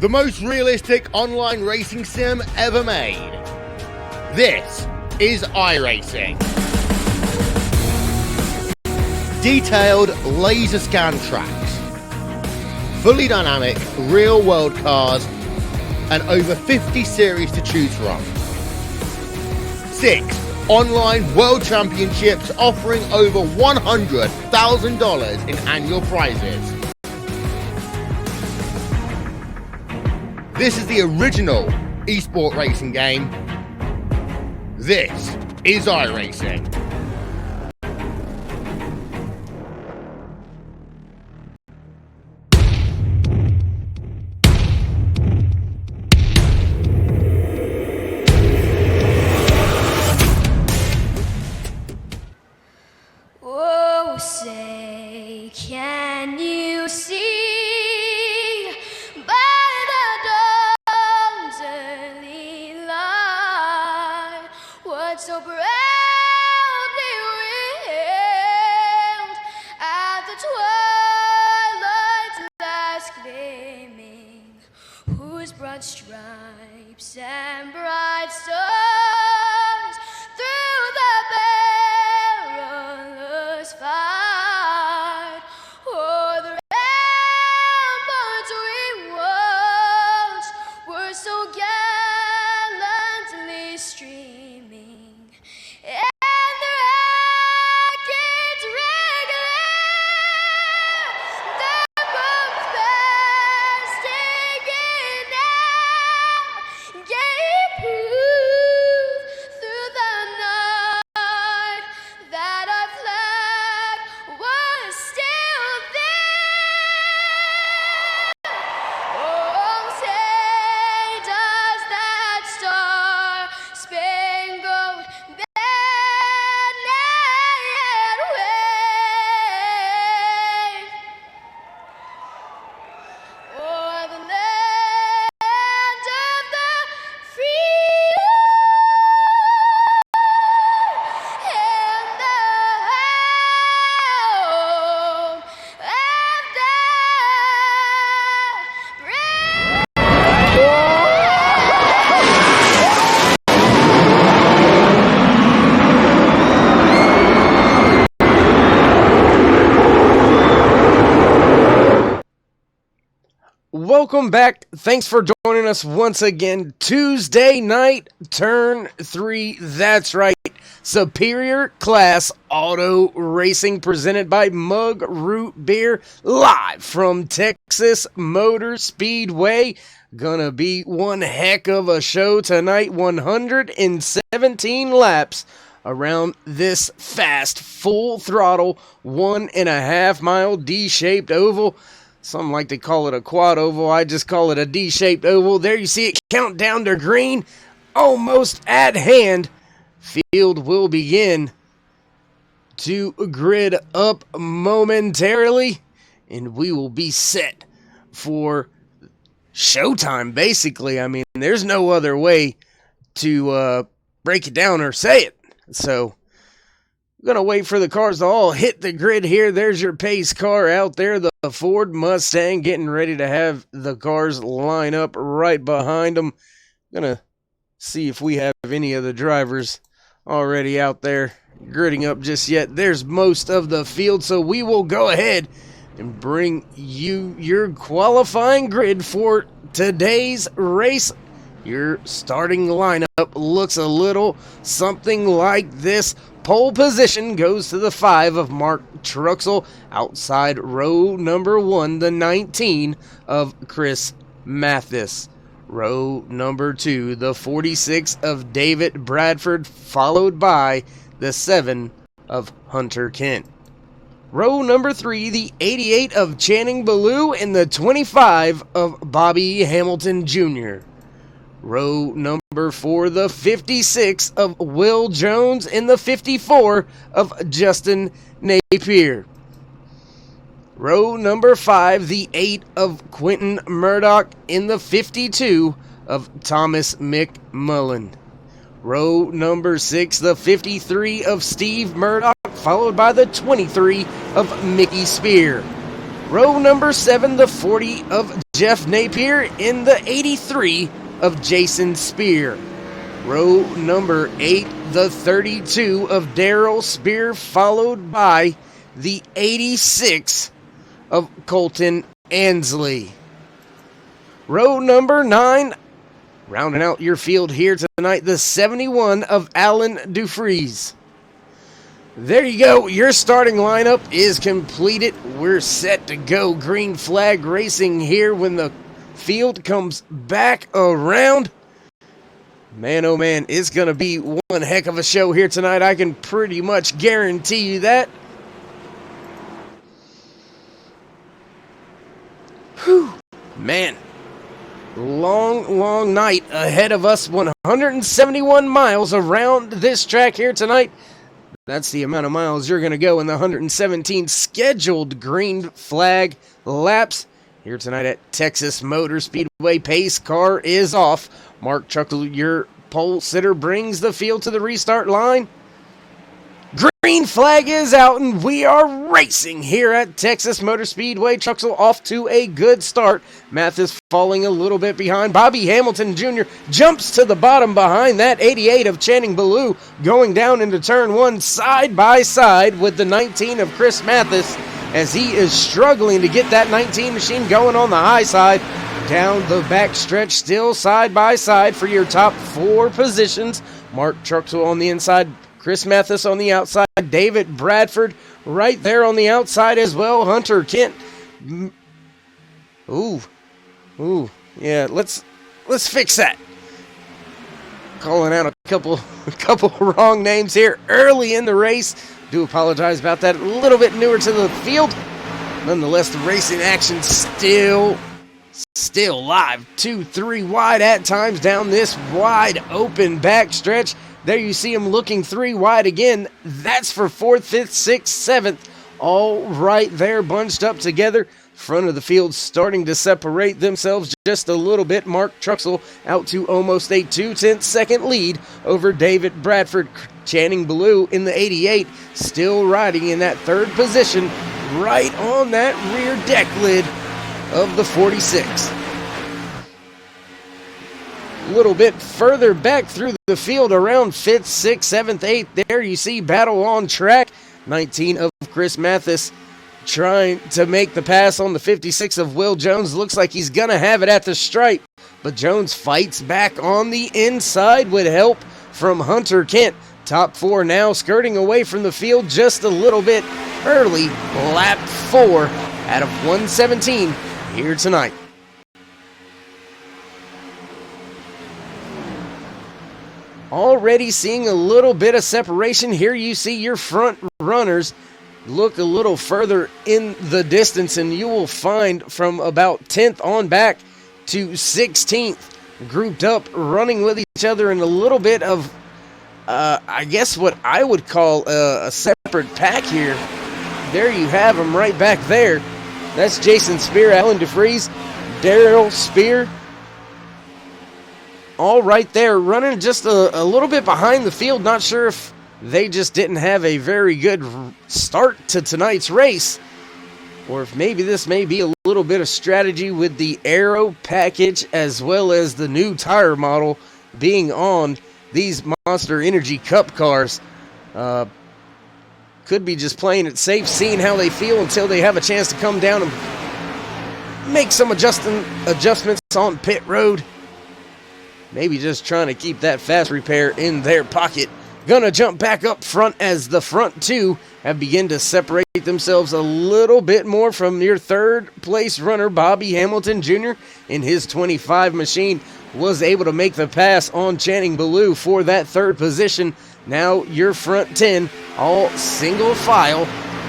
the most realistic online racing sim ever made. This is iRacing. Detailed laser scan tracks, fully dynamic real-world cars, and over 50 series to choose from. 6 online world championships offering over $100,000 in annual prizes. This is the original esport racing game. This is iRacing. Oh, say, can you see by the dawn's early light what so proudly wailed at the twilight's last gleaming, whose broad stripes and bright stars through the perilous fight o'er the ramparts we watched were so gallantly streaming, and the rockets regular the bombs bursting in air gave proof through the night that our flag was still there. Oh, say does that star-spangled banner yet wave o'er the land of the free and the home of the brave? Welcome back. Thanks for joining us once again. Tuesday night, turn 3. That's right. Superior Class Auto Racing presented by Mug Root Beer, live from Texas Motor Speedway. Gonna be one heck of a show tonight. 117 laps around this fast, full throttle, 1.5 mile D-shaped oval. Some like to call it a quad oval. I just call it a D-shaped oval. There you see it count down to green. Almost at hand. Field will begin to grid up momentarily. And we will be set for showtime, basically. I mean, there's no other way to break it down or say it. So, I'm going to wait for the cars to all hit the grid here. There's your pace car out there, the Ford Mustang, getting ready to have the cars line up right behind them. Going to see if we have any of the drivers already out there gridding up just yet. There's most of the field, so we will go ahead and bring you your qualifying grid for today's race. Your starting lineup looks a little something like this. Pole position goes to the 5 of Mark Truxell. Outside row number 1, the 19 of Chris Mathis. Row number 2, the 46 of David Bradford, followed by the 7 of Hunter Kent. Row number 3, the 88 of Channing Ballou, and the 25 of Bobby Hamilton Jr. Row number 4, the 56 of Will Jones, and the 54 of Justin Napier. Row number 5, the 8 of Quentin Murdoch, and the 52 of Thomas McMullen. Row number 6, the 53 of Steve Murdoch, followed by the 23 of Mickey Spear. Row number 7, the 40 of Jeff Napier in the 83 of Jason Spear. Row number 8, the 32 of Daryl Spear, followed by the 86 of Colton Ansley. Row number 9, rounding out your field here tonight, the 71 of Alan Dufries. There you go. Your starting lineup is completed. We're set to go. Green flag racing here when the field comes back around. Man, oh man, it's going to be one heck of a show here tonight. I can pretty much guarantee you that. Whew. Man, long night ahead of us. 171 miles around this track here tonight. That's the amount of miles you're going to go in the 117 scheduled green flag laps here tonight at Texas Motor Speedway. Pace car is off. Mark Truxell, your pole sitter, brings the field to the restart line. Green flag is out, and we are racing here at Texas Motor Speedway. Truxell off to a good start. Mathis falling a little bit behind. Bobby Hamilton Jr. jumps to the bottom behind that 88 of Channing Ballou, going down into turn 1 side by side with the 19 of Chris Mathis, as he is struggling to get that 19 machine going on the high side. Down the back stretch, still side by side for your top 4 positions. Mark Truxell on the inside, Chris Mathis on the outside, David Bradford right there on the outside as well. Hunter Kent. Ooh, yeah, let's fix that. Calling out a couple wrong names here early in the race. Do apologize about that. A little bit newer to the field. Nonetheless, the racing action still live. 2-3 wide at times down this wide open back stretch. There you see him looking 3 wide again. That's for 4th, 5th, 6th, 7th. All right there, bunched up together. Front of the field starting to separate themselves just a little bit. Mark Truxell out to almost a 2/10 second lead over David Bradford. Channing Ballou in the 88, still riding in that 3rd position, right on that rear deck lid of the 46. A little bit further back through the field, around 5th, 6th, 7th, 8th. There you see battle on track. 19 of Chris Mathis trying to make the pass on the 56 of Will Jones. Looks like he's going to have it at the stripe, but Jones fights back on the inside with help from Hunter Kent. Top 4 now skirting away from the field just a little bit early. Lap 4 out of 117 here tonight. Already seeing a little bit of separation. Here you see your front runners look a little further in the distance, and you will find from about 10th on back to 16th grouped up, running with each other in a little bit of, I guess what I would call a separate pack here. There you have them right back there. That's Jason Spear, Alan Dufries, Daryl Spear. All right there, running just a little bit behind the field. Not sure if they just didn't have a very good start to tonight's race, or if maybe this may be a little bit of strategy with the aero package as well as the new tire model being on these Monster Energy Cup cars. Could be just playing it safe, seeing how they feel until they have a chance to come down and make some adjustments on pit road. Maybe just trying to keep that fast repair in their pocket. Gonna jump back up front as the front 2 have begun to separate themselves a little bit more from your 3rd place runner, Bobby Hamilton Jr. in his 25 machine. Was able to make the pass on Channing Ballou for that 3rd position. Now your front 10 all single file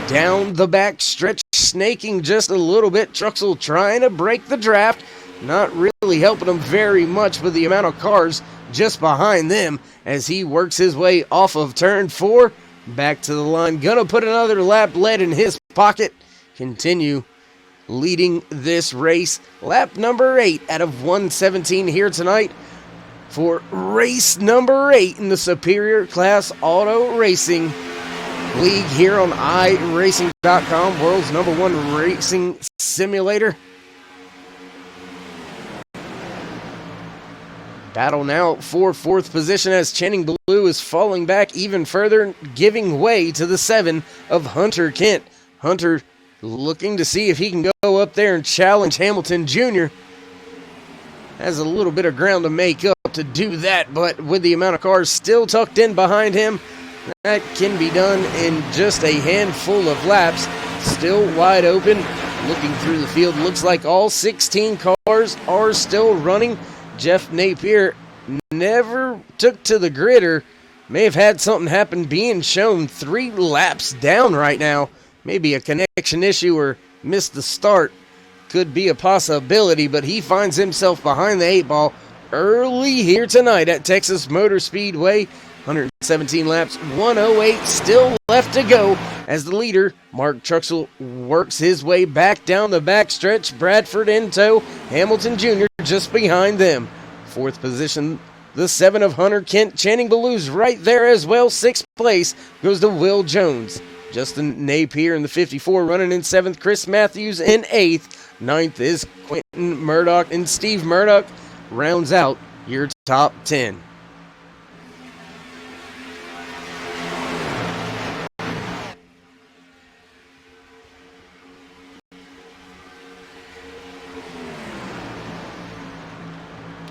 down the back stretch, snaking just a little bit. Truxell trying to break the draft. Not really helping them very much with the amount of cars just behind them as he works his way off of turn 4. Back to the line. Gonna put another lap lead in his pocket. Continue leading this race. Lap number 8 out of 117 here tonight for race number 8 in the Superior Class Auto Racing League here on iRacing.com, world's #1 racing simulator. Battle now for 4th position as Channing Blue is falling back even further, giving way to the 7 of Hunter Kent. Hunter looking to see if he can go up there and challenge Hamilton Jr. Has a little bit of ground to make up to do that, but with the amount of cars still tucked in behind him, that can be done in just a handful of laps. Still wide open. Looking through the field, looks like all 16 cars are still running. Jeff Napier never took to the grid, or may have had something happen, being shown 3 laps down right now. Maybe a connection issue or missed the start. Could be a possibility, but he finds himself behind the 8 ball early here tonight at Texas Motor Speedway. 117 laps, 108 still left to go as the leader, Mark Truxell, works his way back down the backstretch. Bradford in tow, Hamilton Jr. just behind them. 4th position, the 7 of Hunter Kent. Channing Blue's right there as well. 6th place goes to Will Jones. Justin Napier in the 54 running in 7th. Chris Matthews in 8th. 9th is Quentin Murdoch, and Steve Murdoch rounds out your top 10.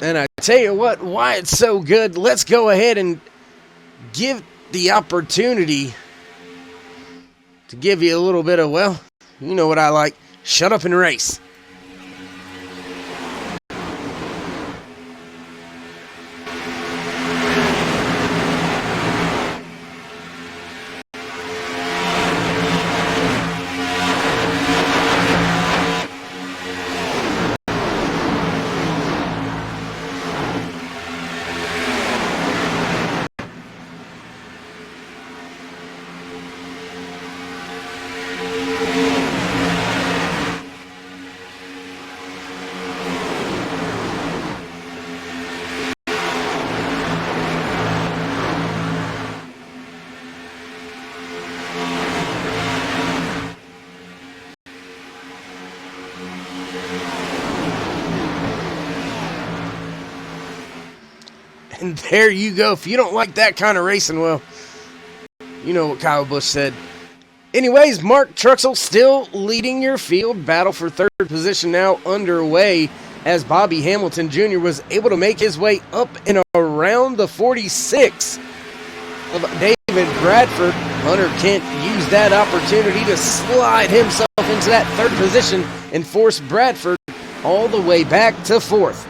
And I tell you what, why it's so good, let's go ahead and give the opportunity to give you a little bit of, well, you know what I like, shut up and race. And there you go. If you don't like that kind of racing, well, you know what Kyle Busch said. Anyways, Mark Truxell still leading your field. Battle for 3rd position now underway as Bobby Hamilton Jr. was able to make his way up and around the 46 of David Bradford. Hunter Kent used that opportunity to slide himself into that 3rd position and force Bradford all the way back to 4th.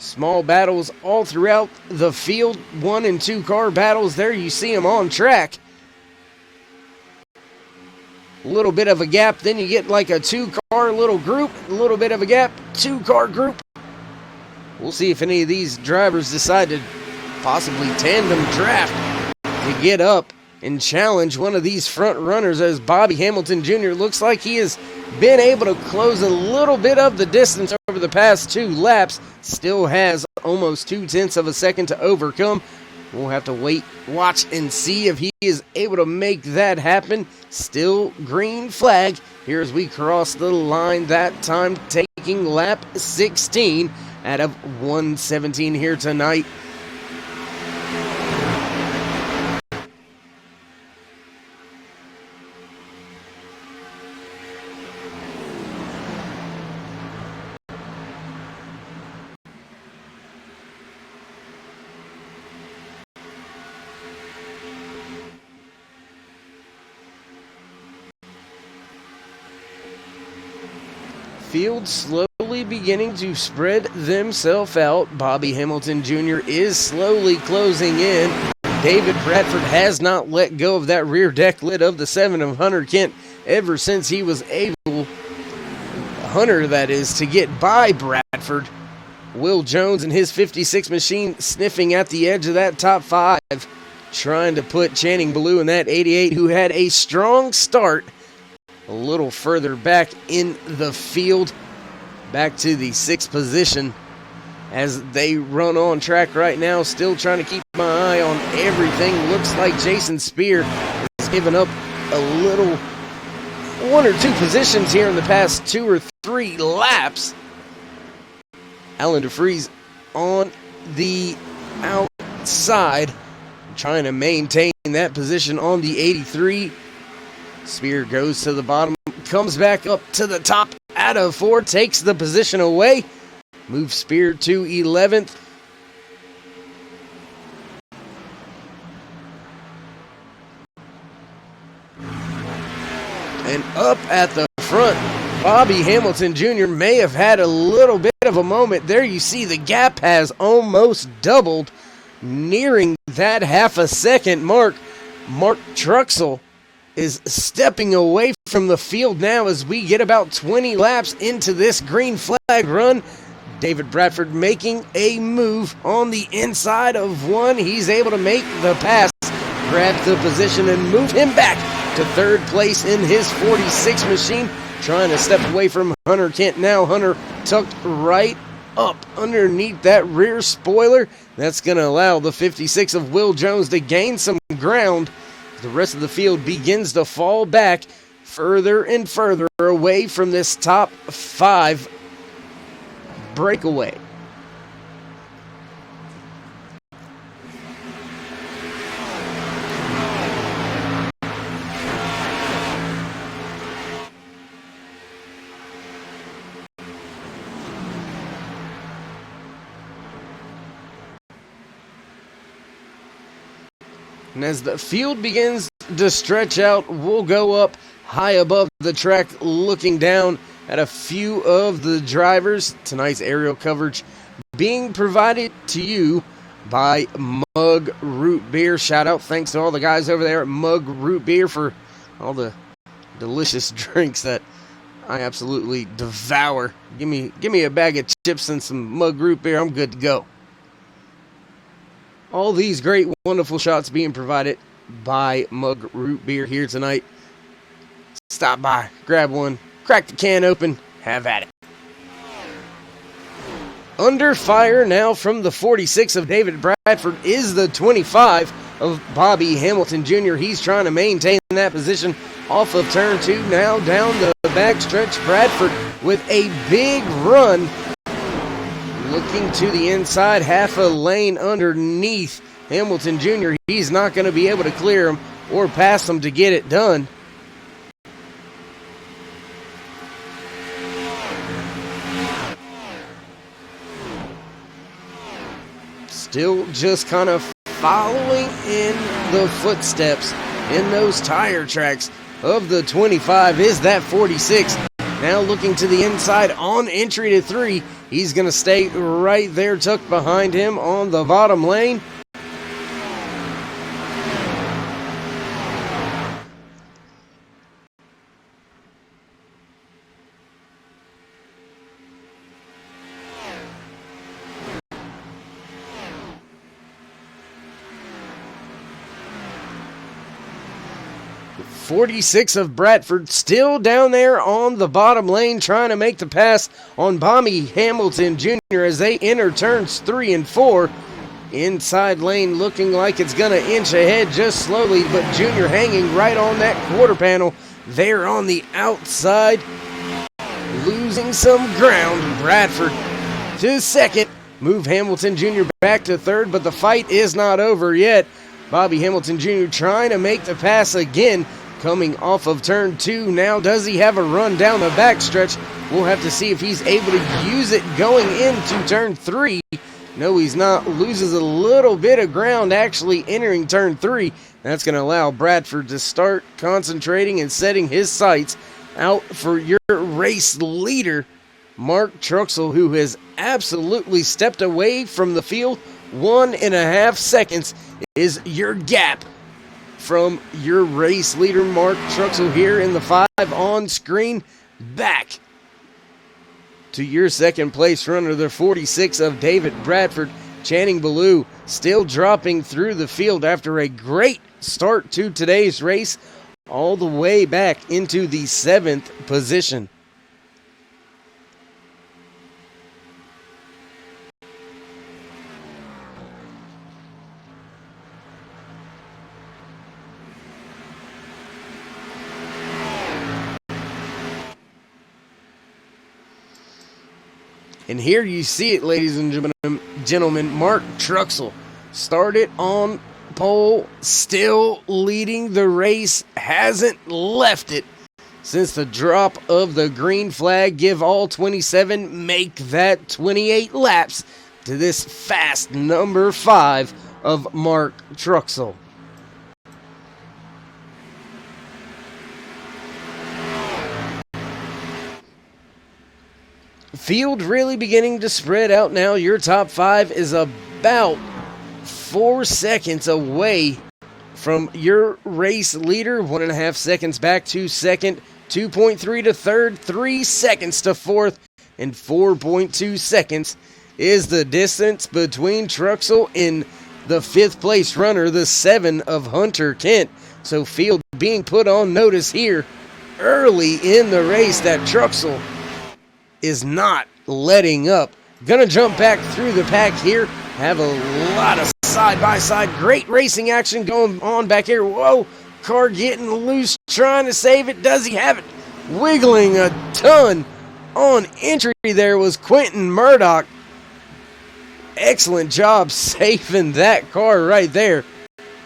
Small battles all throughout the field. 1 and 2 car battles. There you see them on track. A little bit of a gap. Then you get like a 2-car little group. A little bit of a gap. 2-car group. We'll see if any of these drivers decide to possibly tandem draft to get up and challenge one of these front runners, as Bobby Hamilton Jr. looks like he has been able to close a little bit of the distance over the past 2 laps. Still has almost 0.2 of a second to overcome. We'll have to wait, watch, and see if he is able to make that happen. Still green flag here as we cross the line, that time taking lap 16 out of 117 here tonight. Field slowly beginning to spread themselves out. Bobby Hamilton Jr. is slowly closing in. David Bradford has not let go of that rear deck lid of the 7 of Hunter Kent ever since he was able, Hunter that is, to get by Bradford. Will Jones and his 56 machine sniffing at the edge of that top 5, trying to put Channing Blue in that 88, who had a strong start, a little further back in the field, back to the 6th position as they run on track right now. Still trying to keep my eye on everything. Looks like Jason Spear has given up a little 1 or 2 positions here in the past 2 or 3 laps. Alan DeFries on the outside, trying to maintain that position on the 83. Spear goes to the bottom, comes back up to the top out of 4, takes the position away, moves Spear to 11th. And up at the front, Bobby Hamilton Jr. may have had a little bit of a moment. There you see the gap has almost doubled, nearing that half a second mark. Mark Truxell is stepping away from the field now as we get about 20 laps into this green flag run. David Bradford making a move on the inside of 1. He's able to make the pass, grab the position, and move him back to 3rd place in his 46 machine, trying to step away from Hunter Kent. Now Hunter tucked right up underneath that rear spoiler. That's going to allow the 56 of Will Jones to gain some ground. The rest of the field begins to fall back further and further away from this top 5 breakaway. And as the field begins to stretch out, we'll go up high above the track looking down at a few of the drivers. Tonight's aerial coverage being provided to you by Mug Root Beer. Shout out, thanks to all the guys over there at Mug Root Beer for all the delicious drinks that I absolutely devour. Give me a bag of chips and some Mug Root Beer. I'm good to go. All these great, wonderful shots being provided by Mug Root Beer here tonight. Stop by, grab one, crack the can open, have at it. Under fire now from the 46 of David Bradford is the 25 of Bobby Hamilton Jr. He's trying to maintain that position off of turn 2. Now down the backstretch, Bradford with a big run. Looking to the inside, half a lane underneath Hamilton Jr. He's not going to be able to clear him or pass him to get it done. Still just kind of following in the footsteps in those tire tracks of the 25 is that 46. Now looking to the inside on entry to 3. He's going to stay right there tucked behind him on the bottom lane. The 46 of Bradford still down there on the bottom lane trying to make the pass on Bobby Hamilton Jr. as they enter turns 3 and 4. Inside lane looking like it's going to inch ahead just slowly, but Jr. hanging right on that quarter panel there on the outside. Losing some ground. Bradford to second. Move Hamilton Jr. back to third, but the fight is not over yet. Bobby Hamilton Jr. trying to make the pass again, coming off of turn 2. Now, does he have a run down the backstretch? We'll have to see if he's able to use it going into turn 3. No, he's not. Loses a little bit of ground actually entering turn 3. That's going to allow Bradford to start concentrating and setting his sights out for your race leader, Mark Truxell, who has absolutely stepped away from the field. 1.5 seconds is your gap from your race leader, Mark Truxell, here in the 5 on screen. Back to your second place runner, the 46 of David Bradford. Channing Ballou still dropping through the field after a great start to today's race, all the way back into the 7th position. And here you see it, ladies and gentlemen. Mark Truxell started on pole, still leading the race, hasn't left it since the drop of the green flag. Give all 27, make that 28 laps to this fast number 5 of Mark Truxell. Field really beginning to spread out now. Your top 5 is about 4 seconds away from your race leader. 1.5 seconds back to second, 2.3 to third, 3 seconds to fourth, and 4.2 seconds is the distance between Truxell and the 5th place runner, the 7 of Hunter Kent. So Field being put on notice here early in the race that Truxell is not letting up. Gonna jump back through the pack here. Have a lot of side-by-side great racing action going on back here. Whoa, car getting loose, trying to save it. Does he have it? Wiggling a ton on entry there was Quentin Murdoch. Excellent job saving that car right there.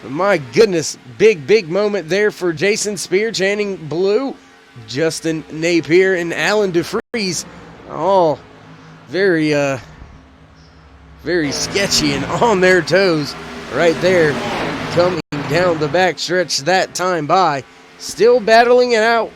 My goodness, big moment there for Jason Spear, Channing Blue, Justin Napier, and Alan DeFries. All very sketchy and on their toes right there, coming down the back stretch that time by. Still battling it out.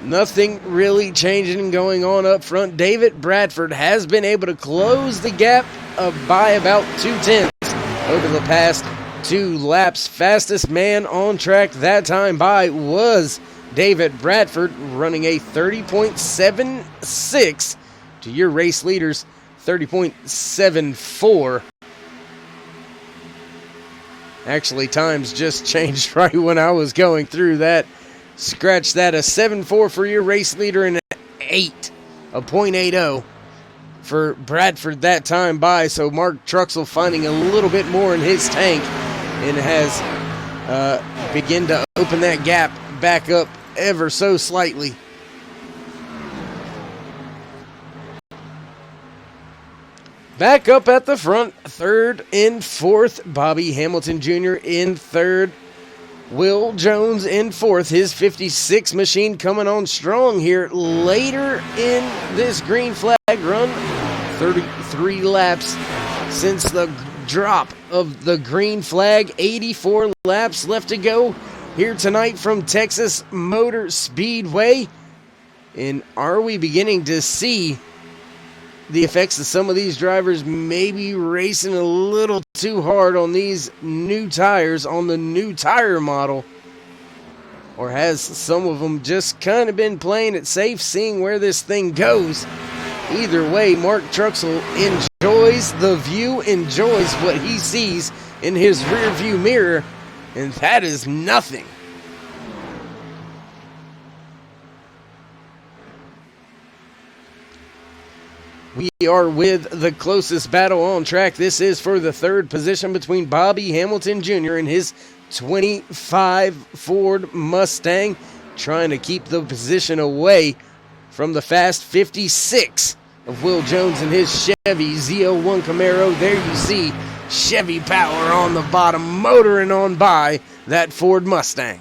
Nothing really changing and going on up front. David Bradford has been able to close the gap by about 2/10 over the past 2 laps. Fastest man on track that time by was David Bradford, running a 30.76 to your race leader's 30.74. Actually, times just changed right when I was going through that. Scratch that, a 7.4 for your race leader and an 8, a .80 for Bradford that time by. So Mark Truxell finding a little bit more in his tank and has begun to open that gap back up ever so slightly. Back up at the front, 3rd and 4th, Bobby Hamilton Jr. in 3rd. Will Jones in 4th, his 56 machine coming on strong here later in this green flag run. 33 laps since the drop of the green flag. 84 laps left to go here tonight from Texas Motor Speedway. And are we beginning to see the effects of some of these drivers maybe racing a little too hard on these new tires, on the new tire model? Or has some of them just kind of been playing it safe, seeing where this thing goes? Either way, Mark Truxell enjoys the view, enjoys what he sees in his rear view mirror, and that is nothing. We are with the closest battle on track. This is for the 3rd position between Bobby Hamilton Jr. and his 25 Ford Mustang, trying to keep the position away from the fast 56 of Will Jones and his Chevy Z01 Camaro. There you see Chevy power on the bottom, motoring on by that Ford Mustang.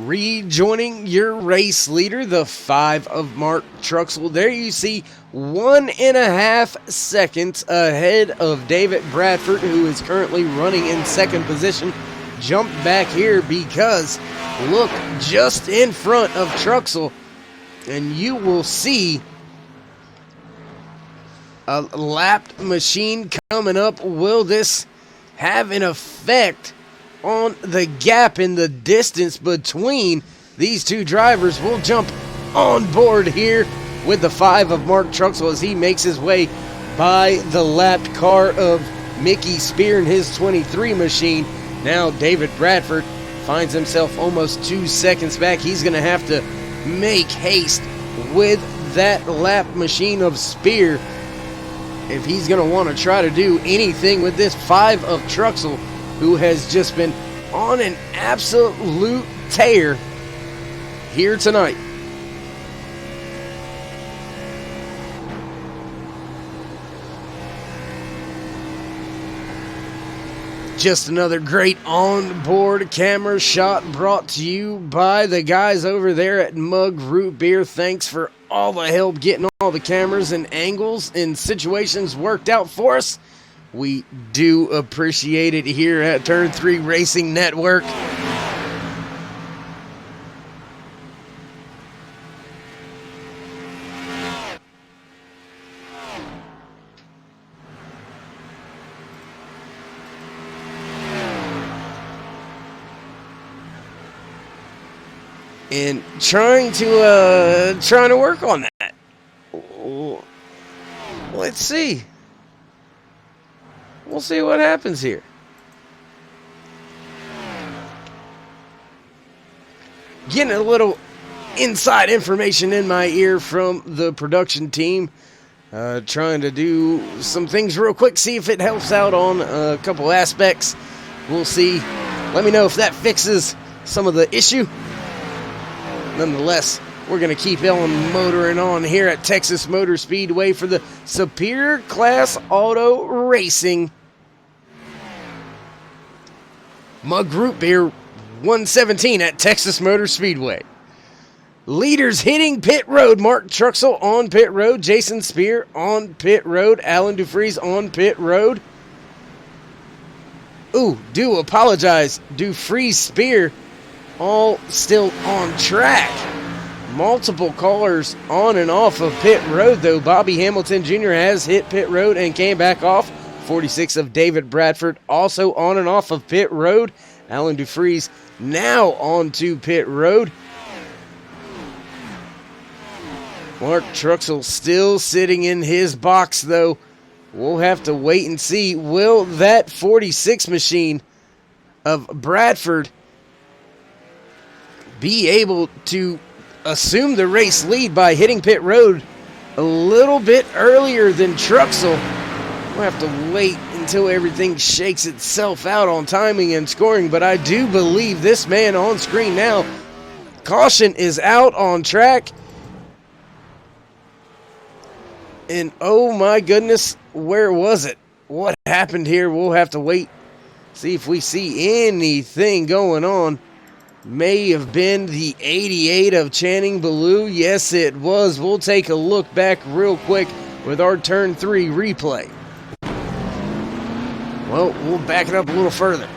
Rejoining your race leader, the 5 of Mark Truxell. There you see 1.5 seconds ahead of David Bradford, who is currently running in second position. Jump back here because look just in front of Truxell, and you will see a lapped machine coming up. Will this have an effect on the gap in the distance between these two drivers? We'll jump on board here with the 5 of Mark Truxell as he makes his way by the lapped car of Mickey Spear and his 23 machine. Now David Bradford finds himself almost 2 seconds back. He's going to have to make haste with that lap machine of Spear if he's going to want to try to do anything with this 5 of Truxell, who has just been on an absolute tear here tonight. Just another great onboard camera shot brought to you by the guys over there at Mug Root Beer. Thanks for all the help getting all the cameras and angles and situations worked out for us. We do appreciate it here at Turn 3 Racing Network. And trying to work on that. Let's see. We'll see what happens here. Getting a little inside information in my ear from the production team. Trying to do some things real quick, see if it helps out on a couple aspects. We'll see. Let me know if that fixes some of the issue. Nonetheless, we're going to keep on motoring on here at Texas Motor Speedway for the Superior Class Auto Racing Mug Root Beer 117 at Texas Motor Speedway. Leaders hitting pit road. Mark Truxell on pit road. Jason Spear on pit road. Alan DeFries on pit road. Do apologize. DeFries, Spear all still on track. Multiple callers on and off of pit road, though. Bobby Hamilton Jr. has hit pit road and came back off. 46 of David Bradford also on and off of pit road. Alan DeFries now onto pit road. Mark Truxell still sitting in his box, though. We'll have to wait and see. Will that 46 machine of Bradford be able to assume the race lead by hitting pit road a little bit earlier than Truxell? We'll have to wait until everything shakes itself out on timing and scoring, but I do believe this man on screen now, caution is out on track. And oh my goodness, where was it? What happened here? We'll have to wait, see if we see anything going on. May have been the 88 of Channing Ballou. Yes, it was. We'll take a look back real quick with our Turn 3 replay. Well, we'll back it up a little further.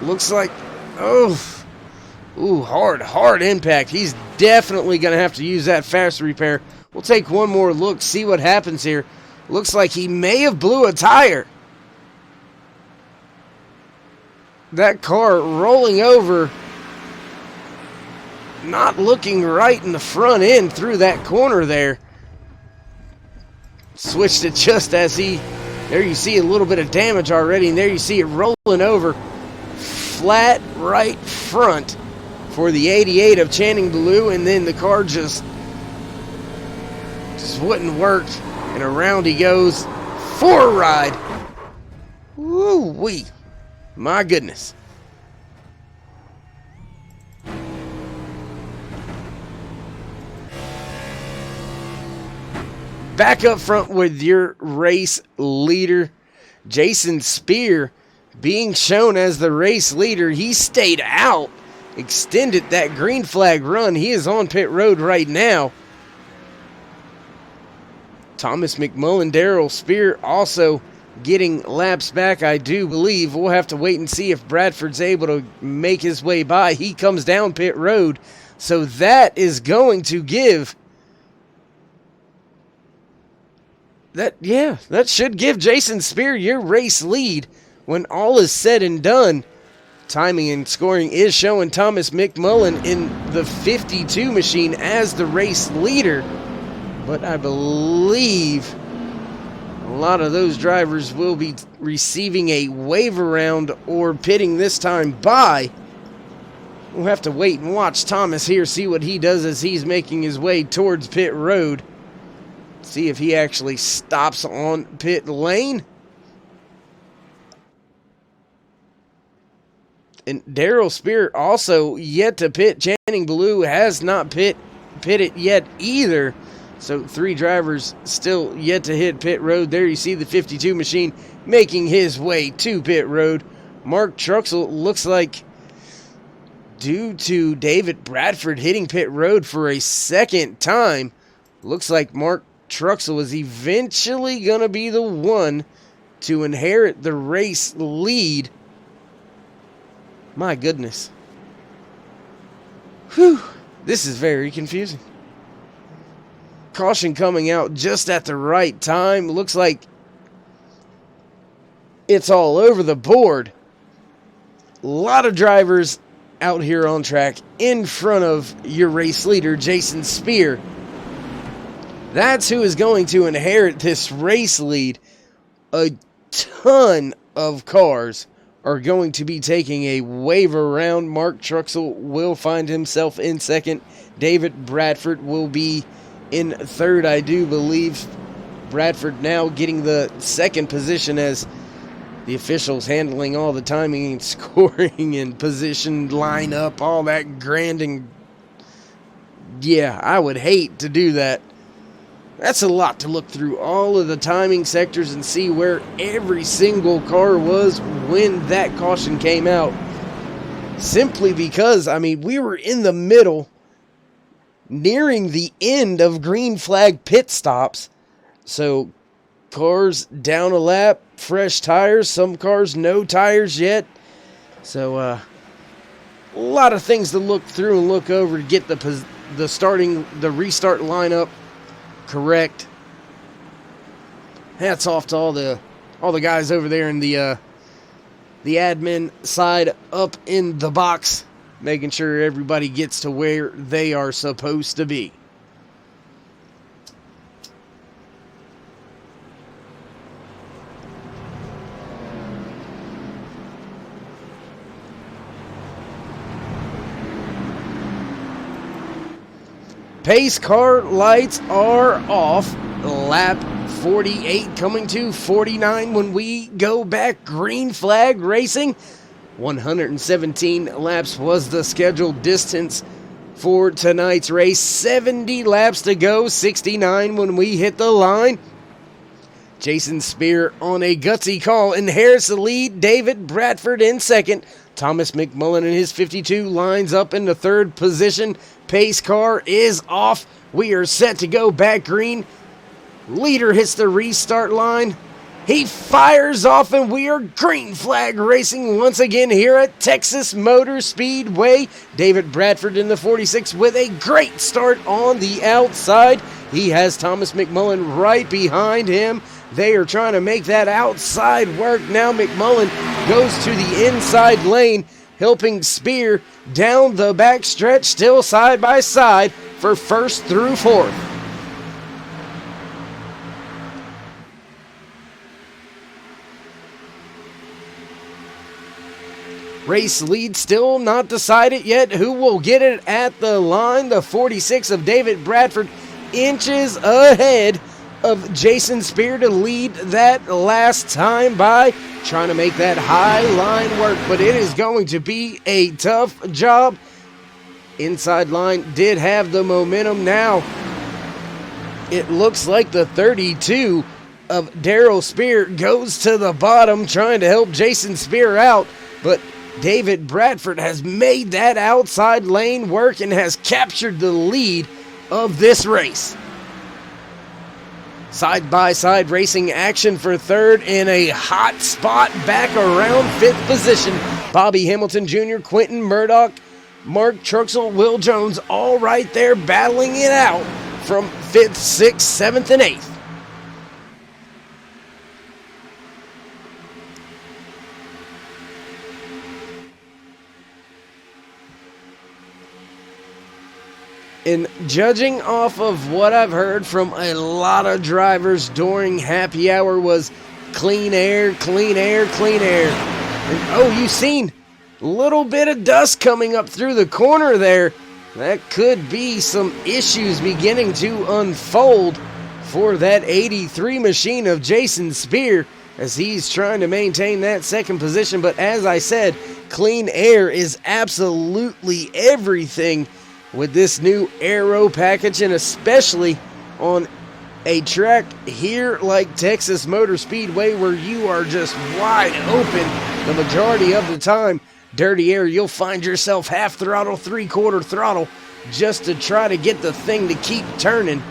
Looks like, hard impact. He's definitely going to have to use that fast repair. We'll take one more look, see what happens here. Looks like he may have blew a tire. That car rolling over, not looking right in the front end through that corner there. Switched it just as there you see a little bit of damage already, and there you see it rolling over flat right front for the 88 of Channing Ballou, and then the car just wouldn't work, and around he goes for a ride. Woo-wee. My goodness. Back up front with your race leader, Jason Spear, being shown as the race leader. He stayed out, extended that green flag run. He is on pit road right now. Thomas McMullen, Daryl Spear also getting laps back, I do believe. We'll have to wait and see if Bradford's able to make his way by. He comes down pit road, so that is going to give that should give Jason Spear your race lead when all is said and done. Timing and scoring is showing Thomas McMullen in the 52 machine as the race leader, but I believe a lot of those drivers will be receiving a waiver round or pitting this time by. We'll have to wait and watch Thomas here, see what he does as he's making his way towards pit road. See if he actually stops on pit lane. And Daryl Spear also yet to pit. Channing Blue has not pitted yet either. So 3 drivers still yet to hit pit road. There you see the 52 machine making his way to pit road. Mark Truxell looks like, due to David Bradford hitting pit road for a second time, looks like Mark Truxell is eventually going to be the one to inherit the race lead. My goodness. Whew. This is very confusing. Caution coming out just at the right time. Looks like it's all over the board. A lot of drivers out here on track in front of your race leader, Jason Spear. That's who is going to inherit this race lead. A ton of cars are going to be taking a waiver round. Mark Truxell will find himself in second. David Bradford will be in third, I do believe. Bradford now getting the second position as the officials handling all the timing and scoring and position lineup, all that grand. Yeah, I would hate to do that. That's a lot to look through all of the timing sectors and see where every single car was when that caution came out. Simply because, we were in the middle, nearing the end of green flag pit stops. So, cars down a lap, fresh tires, some cars no tires yet. So, a lot of things to look through and look over to get the restart lineup correct. Hats off to all the guys over there in the admin side up in the box, making sure everybody gets to where they are supposed to be. Pace car lights are off. Lap 48 coming to 49 when we go back. Green flag racing. 117 laps was the scheduled distance for tonight's race. 70 laps to go. 69 when we hit the line. Jason Spear on a gutsy call inherits the lead. David Bradford in second. Thomas McMullen in his 52 lines up in the third position. Pace car is off. We are set to go back green. Leader hits the restart line. He fires off and we are green flag racing once again here at Texas Motor Speedway. David Bradford in the 46 with a great start on the outside. He has Thomas McMullen right behind him. They are trying to make that outside work. Now McMullen goes to the inside lane, helping Spear down the back stretch, still side by side for first through fourth. Race lead still not decided yet. Who will get it at the line? The 46 of David Bradford inches ahead of Jason Spear to lead that last time by, trying to make that high line work, but it is going to be a tough job. Inside line did have the momentum. Now it looks like the 32 of Daryl Spear goes to the bottom trying to help Jason Spear out, but David Bradford has made that outside lane work and has captured the lead of this race. Side-by-side racing action for third in a hot spot back around fifth position. Bobby Hamilton Jr., Quentin Murdoch, Mark Truxell, Will Jones, all right there battling it out from 5th, 6th, 7th, and 8th. And judging off of what I've heard from a lot of drivers during happy hour was clean air, clean air, clean air. And oh, you seen a little bit of dust coming up through the corner there. That could be some issues beginning to unfold for that 83 machine of Jason Spear as he's trying to maintain that second position. But as I said, clean air is absolutely everything with this new aero package, and especially on a track here like Texas Motor Speedway where you are just wide open the majority of the time. Dirty air, you'll find yourself half throttle, three-quarter throttle just to try to get the thing to keep turning.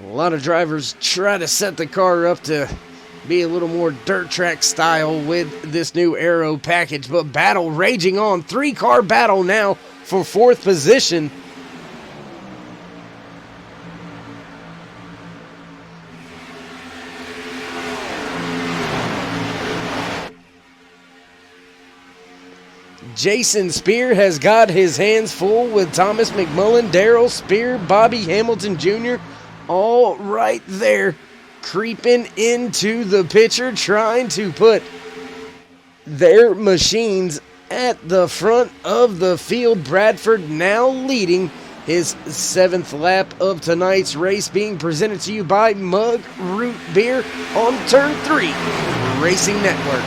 A lot of drivers try to set the car up to be a little more dirt track style with this new aero package, but battle raging on. Three-car battle now for fourth position. Jason Spear has got his hands full with Thomas McMullen, Daryl Spear, Bobby Hamilton Jr., all right there, creeping into the picture, trying to put their machines at the front of the field. Bradford now leading his 7th lap of tonight's race, being presented to you by Mug Root Beer on Turn 3 Racing Network.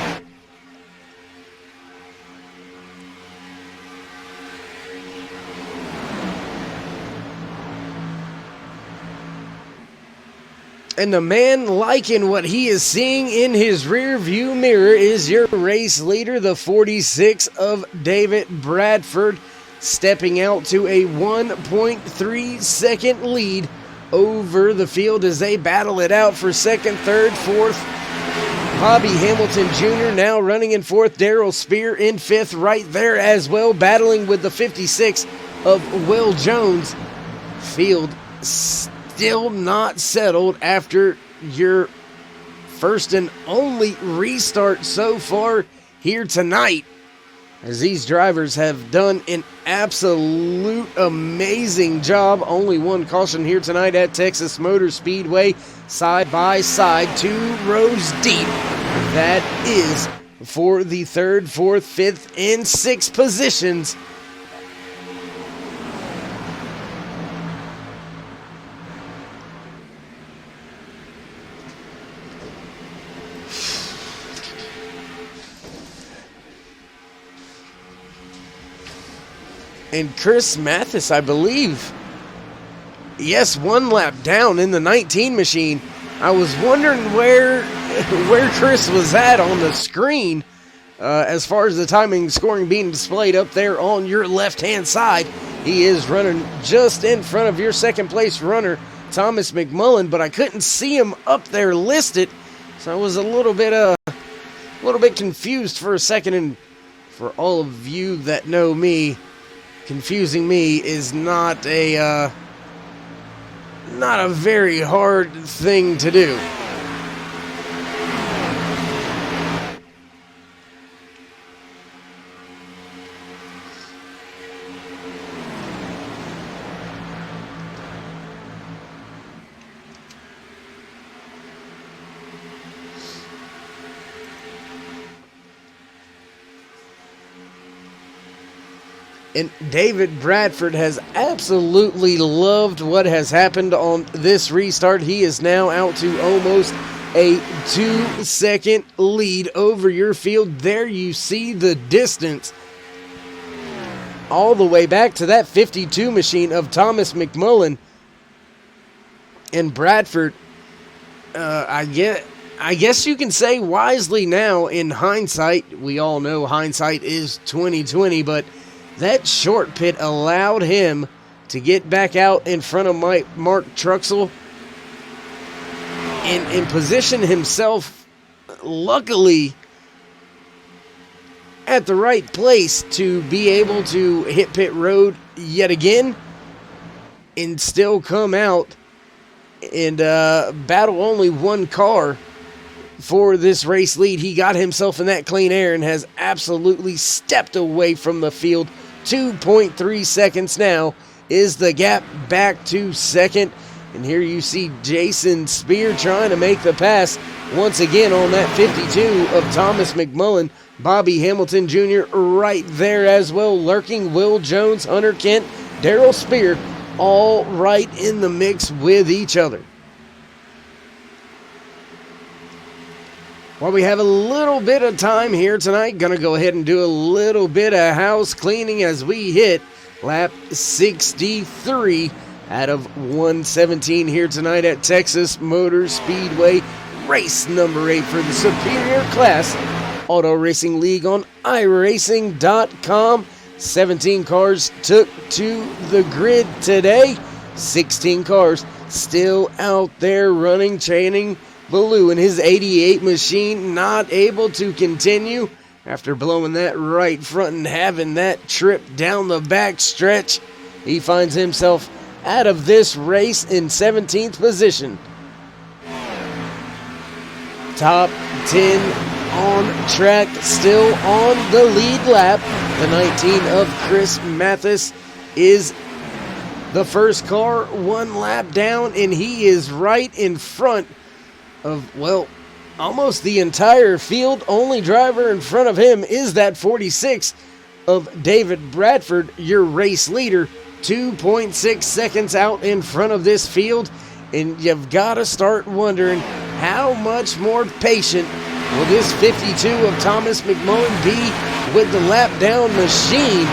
And the man liking what he is seeing in his rear view mirror is your race leader, the 46 of David Bradford, stepping out to a 1.3 second lead over the field as they battle it out for second, third, fourth. Bobby Hamilton Jr. now running in fourth, Daryl Spear in fifth right there as well, battling with the 56 of Will Jones. Field still not settled after your first and only restart so far here tonight, as these drivers have done an absolute amazing job. Only one caution here tonight at Texas Motor Speedway, side by side, 2 rows deep. That is for the 3rd, 4th, 5th, and 6th positions. And Chris Mathis, I believe, yes, 1 lap down in the 19 machine. I was wondering where Chris was at on the screen as far as the timing scoring being displayed up there on your left-hand side. He is running just in front of your second-place runner, Thomas McMullen, but I couldn't see him up there listed, so I was a little bit confused for a second. And for all of you that know me, confusing me is not a very hard thing to do. And David Bradford has absolutely loved what has happened on this restart. He is now out to almost a 2-second lead over your field. There you see the distance all the way back to that 52 machine of Thomas McMullen. And Bradford I guess you can say wisely now in hindsight. We all know hindsight is 2020, but that short pit allowed him to get back out in front of Mark Truxell and position himself, luckily, at the right place to be able to hit pit road yet again and still come out and battle only one car for this race lead. He got himself in that clean air and has absolutely stepped away from the field. 2.3 seconds now is the gap back to second. And here you see Jason Spear trying to make the pass once again on that 52 of Thomas McMullen. Bobby Hamilton Jr. right there as well, lurking. Will Jones, Hunter Kent, Darrell Spear, all right in the mix with each other. While we have a little bit of time here tonight, gonna go ahead and do a little bit of house cleaning as we hit lap 63 out of 117 here tonight at Texas Motor Speedway, race number 8 for the Superior Class Auto Racing League on iRacing.com. 17 cars took to the grid today. 16 cars still out there running. Channing Ballou and his 88 machine not able to continue after blowing that right front and having that trip down the back stretch. He finds himself out of this race in 17th position. Top 10 on track, still on the lead lap. The 19 of Chris Mathis is the first car, one lap down, and he is right in front of, well, almost the entire field. Only driver in front of him is that 46 of David Bradford, your race leader. 2.6 seconds out in front of this field, and you've got to start wondering how much more patient will this 52 of Thomas McMullen be with the lap down machine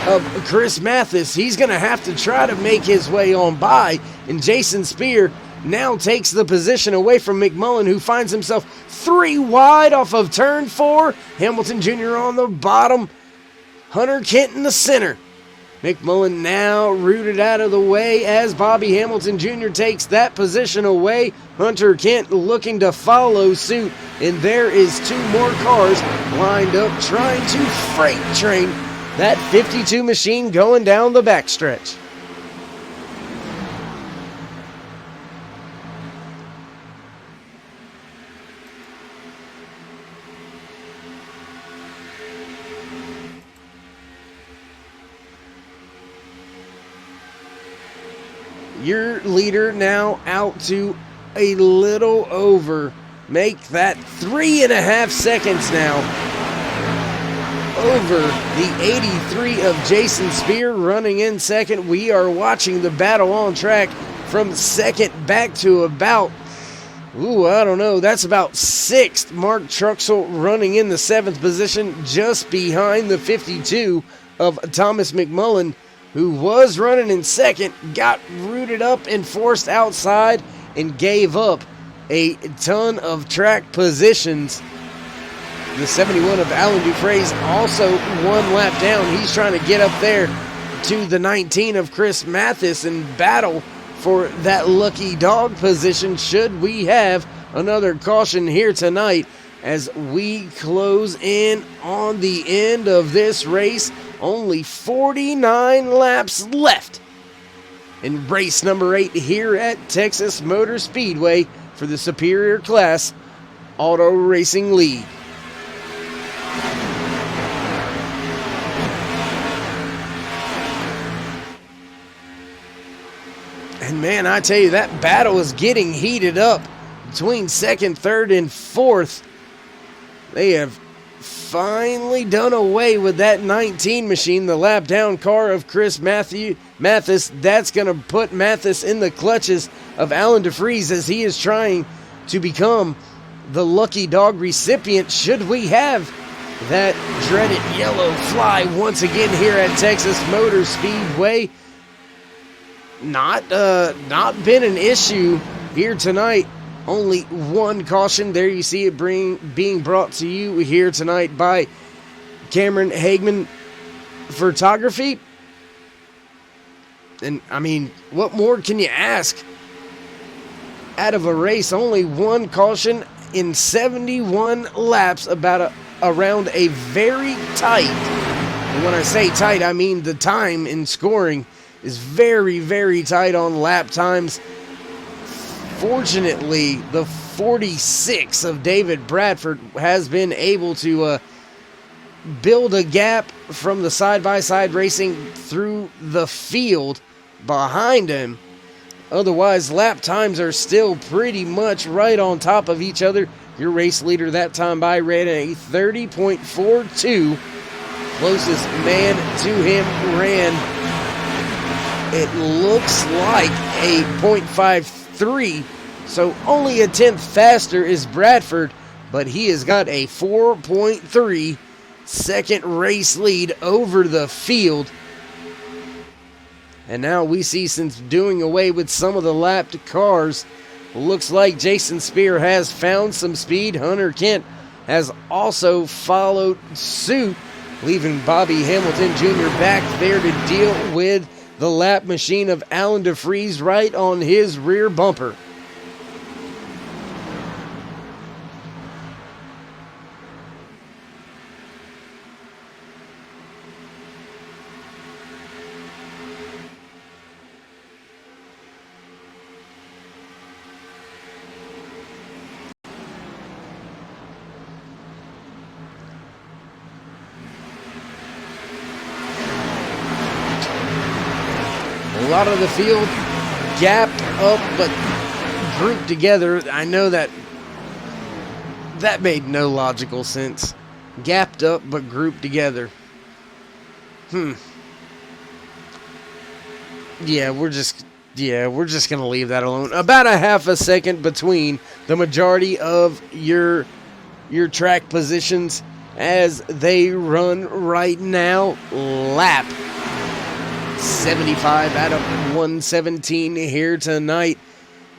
of Chris Mathis. He's going to have to try to make his way on by, and Jason Spear now takes the position away from McMullen, who finds himself 3 wide off of turn 4. Hamilton Jr. on the bottom, Hunter Kent in the center. McMullen now rooted out of the way as Bobby Hamilton Jr. takes that position away. Hunter Kent looking to follow suit, and there is 2 more cars lined up trying to freight train that 52 machine going down the backstretch. Your leader now out to a little over. Make that 3.5 seconds now over the 83 of Jason Spear running in second. We are watching the battle on track from second back to about, I don't know, that's about 6th. Mark Truxell running in the 7th position, just behind the 52 of Thomas McMullen, who was running in second, got rooted up and forced outside and gave up a ton of track positions. The 71 of Alan Dufresne also 1 lap down. He's trying to get up there to the 19 of Chris Mathis and battle for that lucky dog position should we have another caution here tonight as we close in on the end of this race. Only 49 laps left in race number 8 here at Texas Motor Speedway for the Superior Class Auto Racing League. And man, I tell you, that battle is getting heated up between 2nd, 3rd, and 4th. They have finally done away with that 19 machine, the lap down car of Chris Mathis. That's going to put Mathis in the clutches of Alan DeFries as he is trying to become the lucky dog recipient should we have that dreaded yellow fly once again here at Texas Motor Speedway. Not been an issue here tonight only one caution. There you see it being brought to you here tonight by Cameron Hagman Photography. And, I mean, what more can you ask out of a race? Only one caution in 71 laps, around a very tight, and when I say tight, I mean the time in scoring is very, very tight on lap times. Fortunately, the 46 of David Bradford has been able to build a gap from the side-by-side racing through the field behind him. Otherwise, lap times are still pretty much right on top of each other. Your race leader that time by ran a 30.42. Closest man to him ran, it looks like a .53. So only a tenth faster is Bradford, but he has got a 4.3 second race lead over the field. And now we see, since doing away with some of the lapped cars, looks like Jason Spear has found some speed. Hunter Kent has also followed suit, leaving Bobby Hamilton Jr. back there to deal with the lap machine of Alan DeFries right on his rear bumper. A lot of the field gapped up but grouped together. I know that made no logical sense. Gapped up but grouped together. Yeah, we're just going to leave that alone. About a half a second between the majority of your track positions as they run right now. Lap 75 out of 117 here tonight.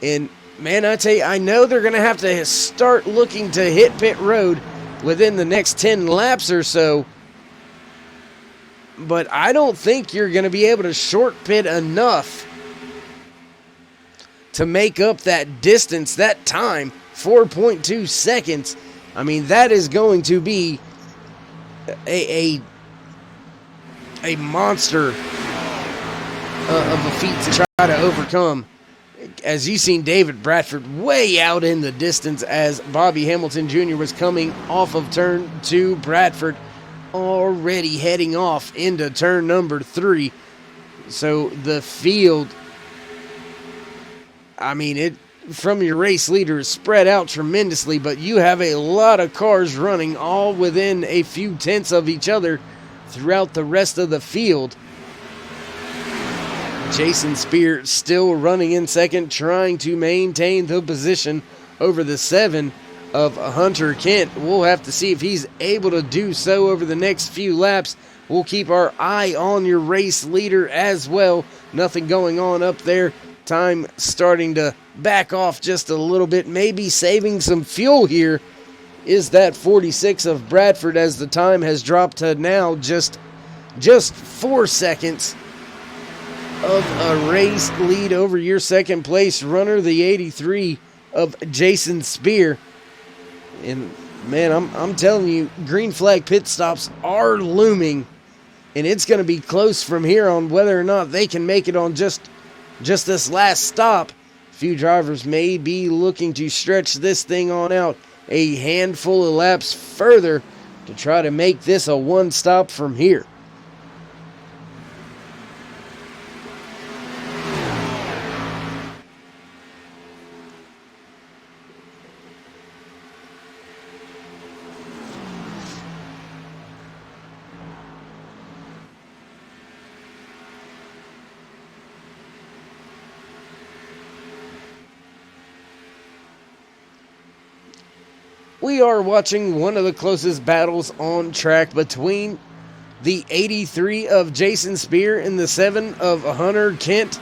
And man, I tell you, I know they're going to have to start looking to hit pit road within the next 10 laps or so. But I don't think you're going to be able to short pit enough to make up that distance, that time, 4.2 seconds. I mean, that is going to be a monster of a feat to try to overcome. As you've seen David Bradford way out in the distance as Bobby Hamilton Jr. was coming off of turn 2. Bradford already heading off into turn number 3. So the field, I mean, it from your race leader is spread out tremendously, but you have a lot of cars running all within a few tenths of each other throughout the rest of the field. Jason Spear still running in second, trying to maintain the position over the 7 of Hunter Kent. We'll have to see if he's able to do so over the next few laps. We'll keep our eye on your race leader as well. Nothing going on up there. Time starting to back off just a little bit, maybe saving some fuel here. Is that 46 of Bradford, as the time has dropped to now just 4 seconds of a race lead over your second place runner, the 83 of Jason Spear. And man, I'm telling you, green flag pit stops are looming, and it's going to be close from here on whether or not they can make it on just this last stop. A few drivers may be looking to stretch this thing on out a handful of laps further to try to make this a one stop from here. We are watching one of the closest battles on track between the 83 of Jason Spear and the 7 of Hunter Kent.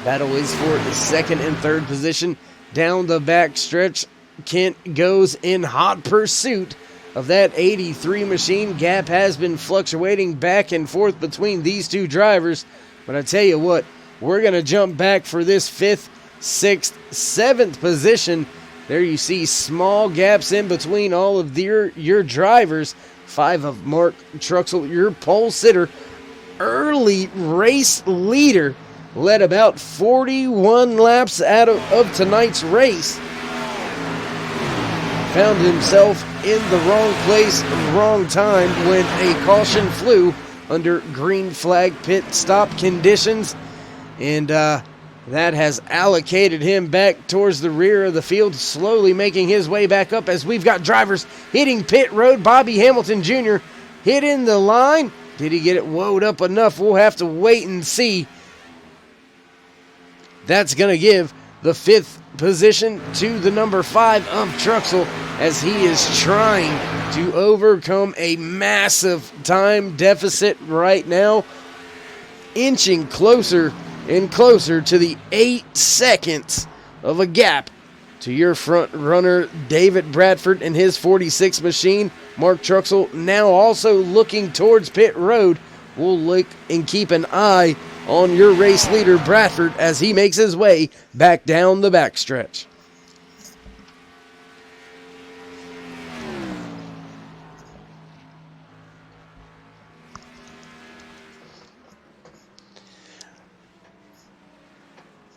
Battle is for the second and third position. down the back stretch. Kent goes in hot pursuit of that 83 machine. Gap has been fluctuating back and forth between these two drivers, but I tell you what, we're going to jump back for this 5th, 6th, 7th position. There you see small gaps in between all of your drivers. 5 of Mark Truxell, your pole sitter, early race leader, led about 41 laps out of tonight's race. Found himself in the wrong place, wrong time when a caution flew under green flag pit stop conditions. And that has allocated him back towards the rear of the field, slowly making his way back up as we've got drivers hitting pit road. Bobby Hamilton Jr. hitting the line. Did he get it woed up enough? We'll have to wait and see. That's going to give the 5th position to the number 5 of Truxell as he is trying to overcome a massive time deficit right now, inching closer and closer to the 8 seconds of a gap to your front runner, David Bradford, and his 46 machine. Mark Truxell now also looking towards pit road. We'll look and keep an eye on your race leader, Bradford, as he makes his way back down the backstretch.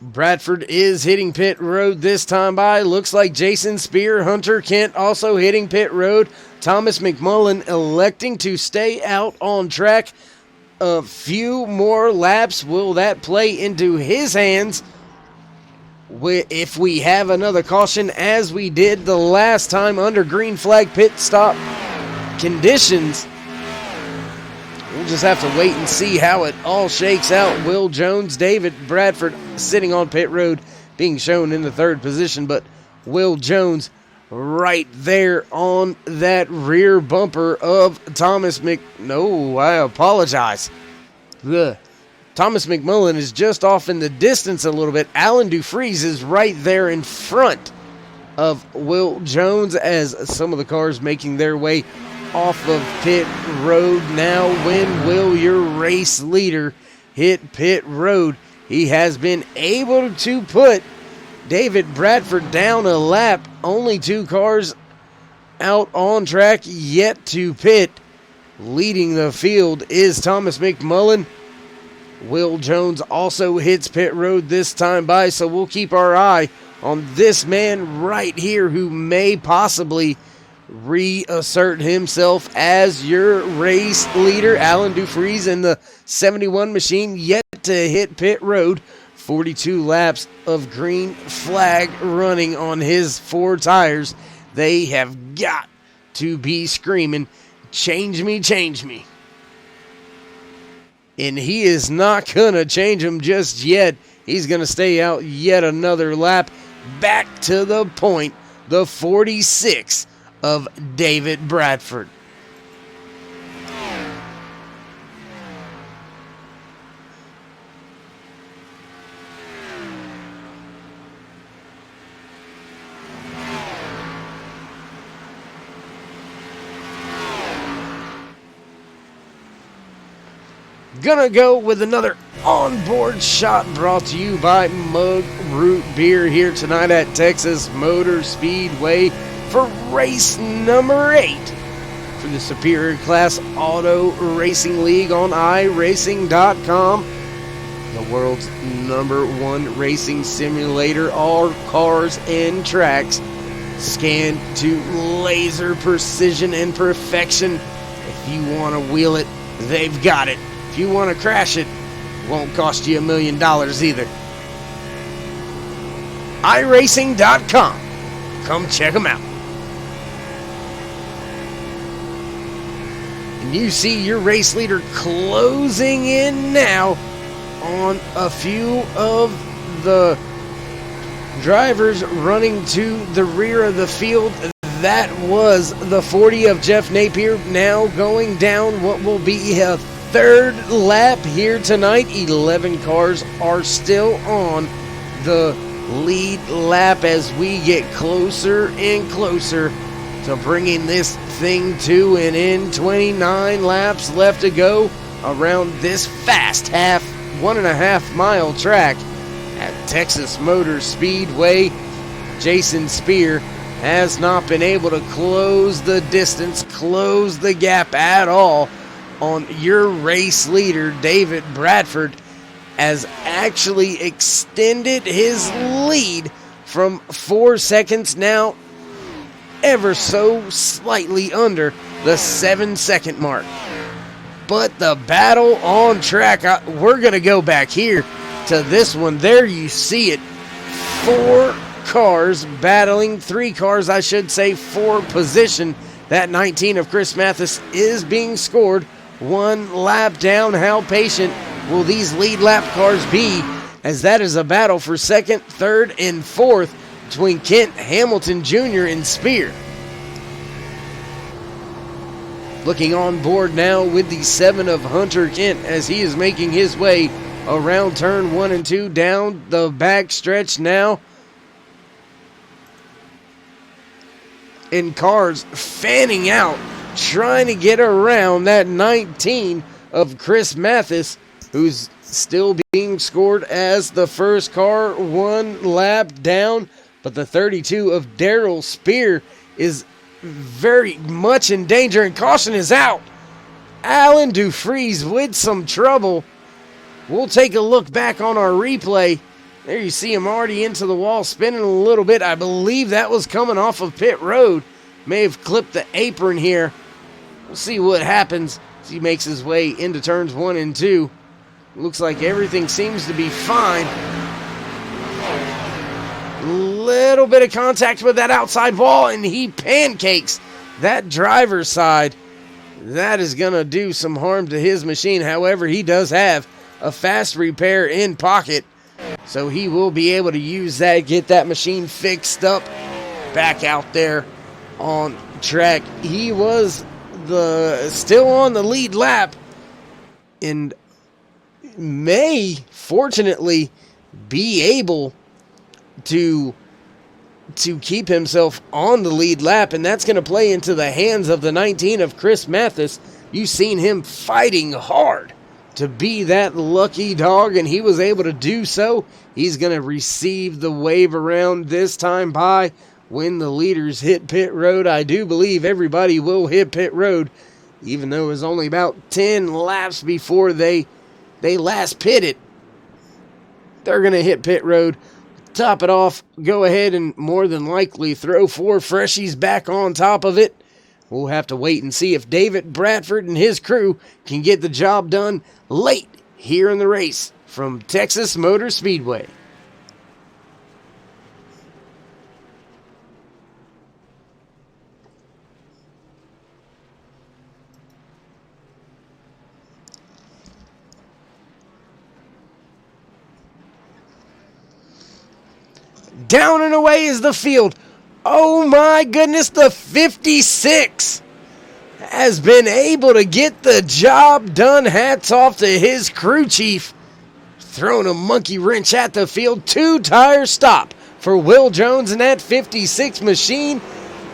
Bradford is hitting pit road this time by. Looks like Jason Spear, Hunter Kent also hitting pit road. Thomas McMullen electing to stay out on track. A few more laps. Will that play into his hands? If we have another caution as we did the last time under green flag pit stop conditions, we'll just have to wait and see how it all shakes out. Will Jones, David Bradford sitting on pit road, being shown in the 3rd position, but Will Jones right there on that rear bumper of Thomas I apologize. Thomas McMullen is just off in the distance a little bit. Alan Dufries is right there in front of Will Jones as some of the cars making their way off of pit road now. When will your race leader hit pit road? He has been able to put David Bradford down a lap. Only 2 cars out on track yet to pit. Leading the field is Thomas McMullen. Will Jones also hits pit road this time by, so we'll keep our eye on this man right here who may possibly reassert himself as your race leader. Alan Dufries in the 71 machine yet to hit pit road. 42 laps of green flag running on his 4 tires. They have got to be screaming, change me, change me. And he is not going to change them just yet. He's going to stay out yet another lap. Back to the point, the 46 of David Bradford. Gonna go with another onboard shot brought to you by Mug Root Beer here tonight at Texas Motor Speedway for race number 8 for the Superior Class Auto Racing League on iRacing.com. The world's #1 racing simulator, all cars and tracks scanned to laser precision and perfection. If you want to wheel it, they've got it. If you want to crash it, won't cost you $1 million either. iRacing.com. Come check them out. And you see your race leader closing in now on a few of the drivers running to the rear of the field. That was the 40 of Jeff Napier, now going down what will be a 3rd lap here tonight. 11 cars are still on the lead lap as we get closer and closer to bringing this thing to an end. 29 laps left to go around this fast 1.5 mile track at Texas Motor Speedway. Jason Spear has not been able to close the distance, close the gap at all on your race leader, David Bradford, has actually extended his lead from 4 seconds now, ever so slightly under the 7-second mark. But the battle on track, we're going to go back here to this one. There you see it. 4 cars battling, 3 cars, I should say, for position. That 19 of Chris Mathis is being scored 1 lap down. How patient will these lead lap cars be, as that is a battle for 2nd, 3rd, and 4th between Kent Hamilton Jr. and Spear. Looking on board now with the 7 of Hunter Kent as he is making his way around turn 1 and 2 down the back stretch now. And cars fanning out, trying to get around that 19 of Chris Mathis, who's still being scored as the first car 1 lap down. But the 32 of Daryl Spear is very much in danger, and caution is out. Alan Dufries with some trouble. We'll take a look back on our replay. There you see him already into the wall, spinning a little bit. I believe that was coming off of pit road. May have clipped the apron here. We'll see what happens as he makes his way into turns 1 and 2. Looks like everything seems to be fine. Little bit of contact with that outside wall, and he pancakes that driver's side. That is going to do some harm to his machine. However, he does have a fast repair in pocket, so he will be able to use that, get that machine fixed up, back out there on track. He was still on the lead lap and may, fortunately, be able to keep himself on the lead lap, and that's going to play into the hands of the 19 of Chris Mathis. You've seen him fighting hard to be that lucky dog, and he was able to do so. He's going to receive the wave around this time by when the leaders hit pit road. I do believe everybody will hit pit road, even though it was only about 10 laps before they last pitted. They're going to hit pit road. Top it off, go ahead and more than likely throw 4 freshies back on top of it. We'll have to wait and see if David Bradford and his crew can get the job done late here in the race from Texas Motor Speedway. Down and away is the field. Oh my goodness, the 56 has been able to get the job done. Hats off to his crew chief. Throwing a monkey wrench at the field. 2-tire stop for Will Jones in that 56 machine.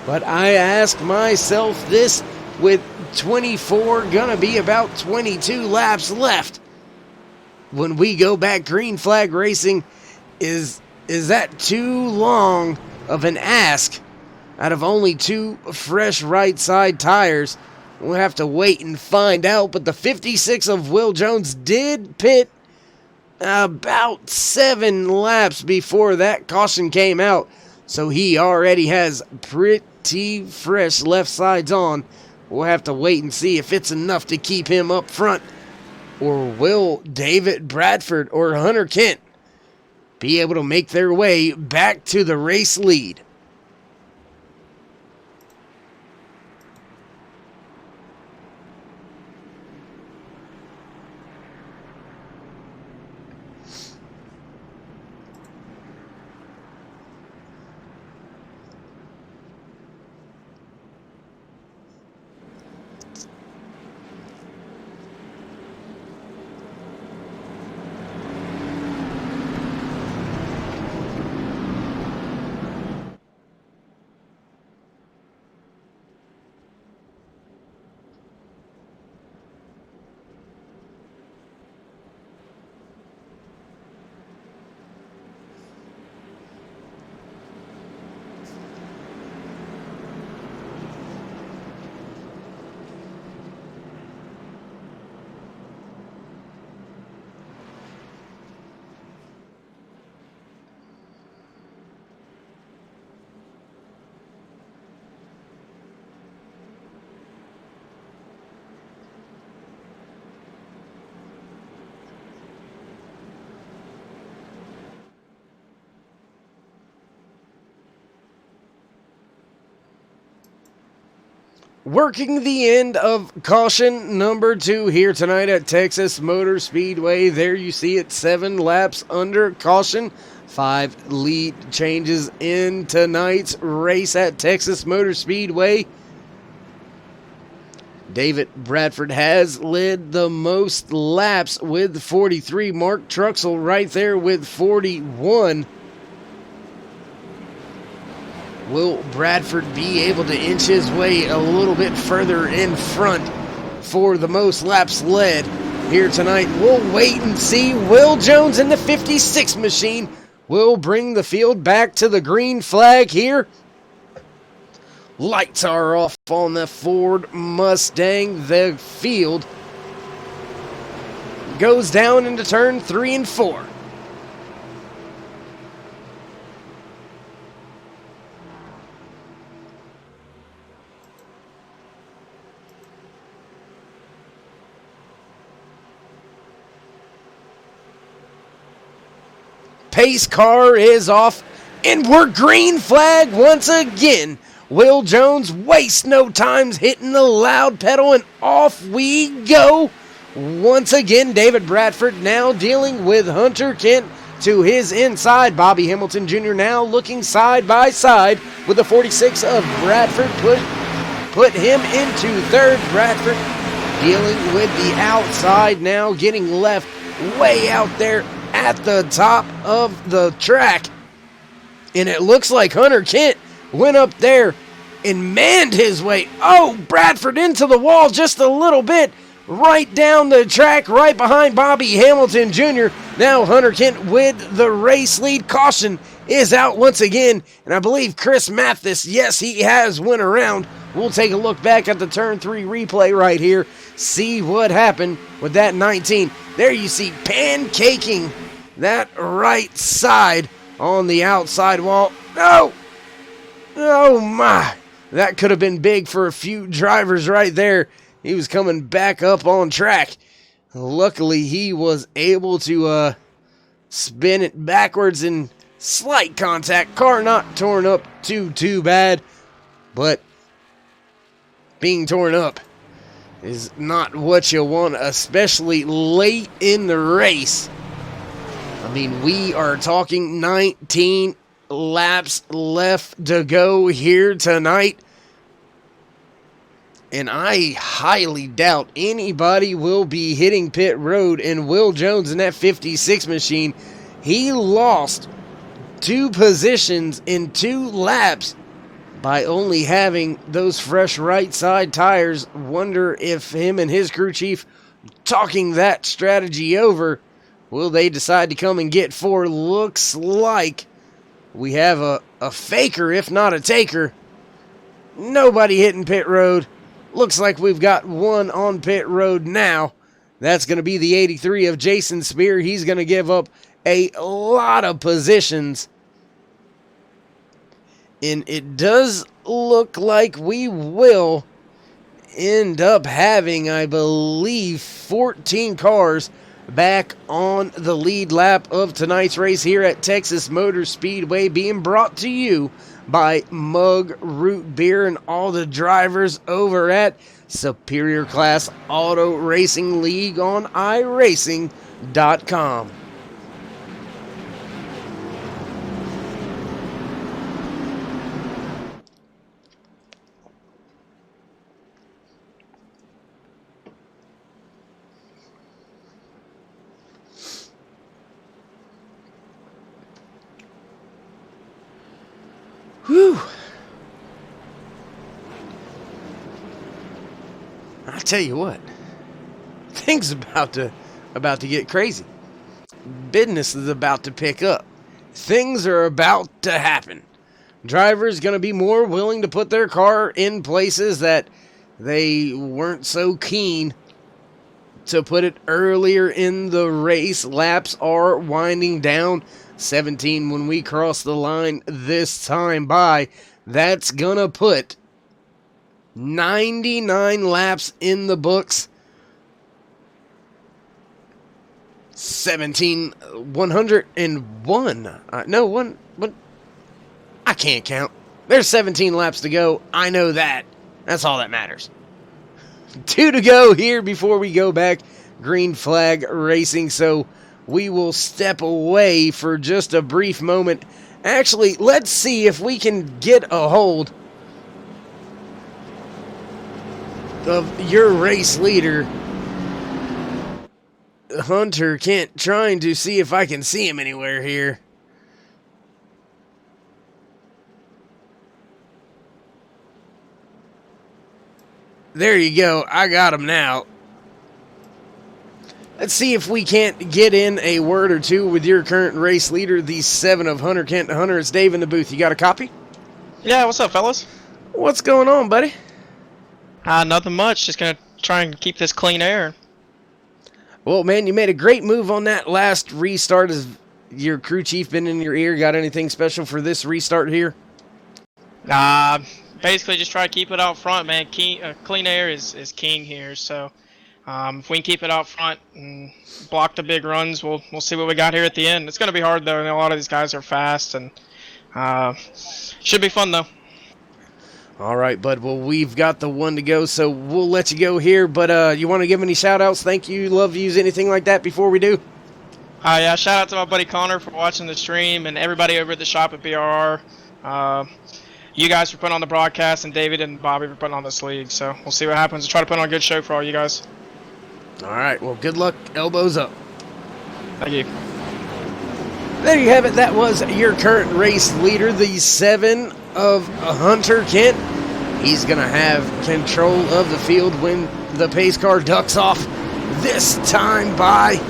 But I ask myself this, with 24, gonna be about 22 laps left. When we go back green flag racing, is that too long of an ask out of only 2 fresh right side tires? We'll have to wait and find out. But the 56 of Will Jones did pit about 7 laps before that caution came out, so he already has pretty fresh left sides on. We'll have to wait and see if it's enough to keep him up front, or will David Bradford or Hunter Kent be able to make their way back to the race lead. working the end of caution number 2 here tonight at Texas Motor Speedway. There you see it, 7 laps under caution. 5 lead changes in tonight's race at Texas Motor Speedway. David Bradford has led the most laps with 43. Mark Truxell right there with 41. Will Bradford be able to inch his way a little bit further in front for the most laps led here tonight? We'll wait and see. Will Jones in the 56 machine will bring the field back to the green flag here. Lights are off on the Ford Mustang. The field goes down into turn 3 and 4. Pace car is off, and we're green flag once again. Will Jones wastes no time hitting the loud pedal, and off we go. Once again, David Bradford now dealing with Hunter Kent to his inside. Bobby Hamilton Jr. now looking side by side with the 46 of Bradford. Put him into third. Bradford dealing with the outside now, getting left way out there at the top of the track. And it looks like Hunter Kent went up there and manned his way. Oh, Bradford into the wall just a little bit. Right down the track, right behind Bobby Hamilton Jr. Now Hunter Kent with the race lead. Caution is out once again. And I believe Chris Mathis, yes, he has went around. We'll take a look back at the turn 3 replay right here. See what happened with that 19. There you see pancaking that right side on the outside wall. No! Oh my! That could have been big for a few drivers right there. He was coming back up on track. Luckily, he was able to spin it backwards in slight contact. Car not torn up too bad, but being torn up is not what you want, especially late in the race. I mean, we are talking 19 laps left to go here tonight. And I highly doubt anybody will be hitting pit road. And Will Jones in that 56 machine, he lost 2 positions in 2 laps by only having those fresh right side tires. Wonder if him and his crew chief talking that strategy over. Will they decide to come and get 4? Looks like we have a faker, if not a taker. Nobody hitting pit road. Looks like we've got one on pit road now. That's going to be the 83 of Jason Spear. He's going to give up a lot of positions. And it does look like we will end up having, I believe, 14 cars back on the lead lap of tonight's race here at Texas Motor Speedway, being brought to you by Mug Root Beer and all the drivers over at Superior Class Auto Racing League on iRacing.com. Whew. I tell you what, things about to get crazy. Business is about to pick up. Things are about to happen. Drivers going to be more willing to put their car in places that they weren't so keen to put it earlier in the race. Laps are winding down. 17 when we cross the line this time by. That's gonna put 99 laps in the books. 101. I can't count. There's 17 laps to go. I know that. That's all that matters. 2 to go here before we go back. Green flag racing, so we will step away for just a brief moment. Actually, let's see if we can get a hold of your race leader, Hunter Kent, trying to see if I can see him anywhere here. There you go. I got him now. Let's see if we can't get in a word or two with your current race leader, the 7 of Hunter Kent. Hunter, it's Dave in the booth. You got a copy? Yeah, what's up, fellas? What's going on, buddy? Nothing much. Just gonna try and keep this clean air. Well, man, you made a great move on that last restart. Has your crew chief been in your ear? Got anything special for this restart here? Basically just try to keep it out front, man. Clean air is king here, so if we can keep it out front and block the big runs, we'll see what we got here at the end. It's gonna be hard though. A lot of these guys are fast, and should be fun though. All right, bud. Well, we've got the 1 to go, so we'll let you go here. But you want to give any shout-outs, thank you, love yous, anything like that before we do? Yeah, shout out to my buddy Connor for watching the stream, and everybody over at the shop at BRR. You guys for putting on the broadcast, and David and Bobby for putting on this league. So we'll see what happens. We'll try to put on a good show for all you guys. All right, well, good luck. Elbows up. Thank you. There you have it. That was your current race leader, the 7 of Hunter Kent. He's going to have control of the field when the pace car ducks off this time by.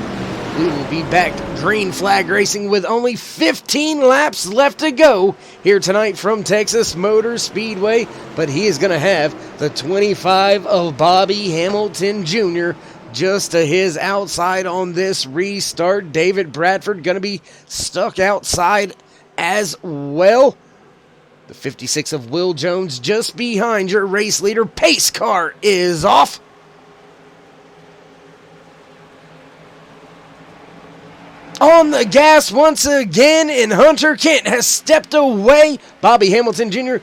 We will be back green flag racing with only 15 laps left to go here tonight from Texas Motor Speedway. But he is going to have the 25 of Bobby Hamilton Jr. just to his outside on this restart. David Bradford going to be stuck outside as well. The 56 of Will Jones just behind your race leader. Pace car is off. On the gas once again, and Hunter Kent has stepped away. Bobby Hamilton Jr.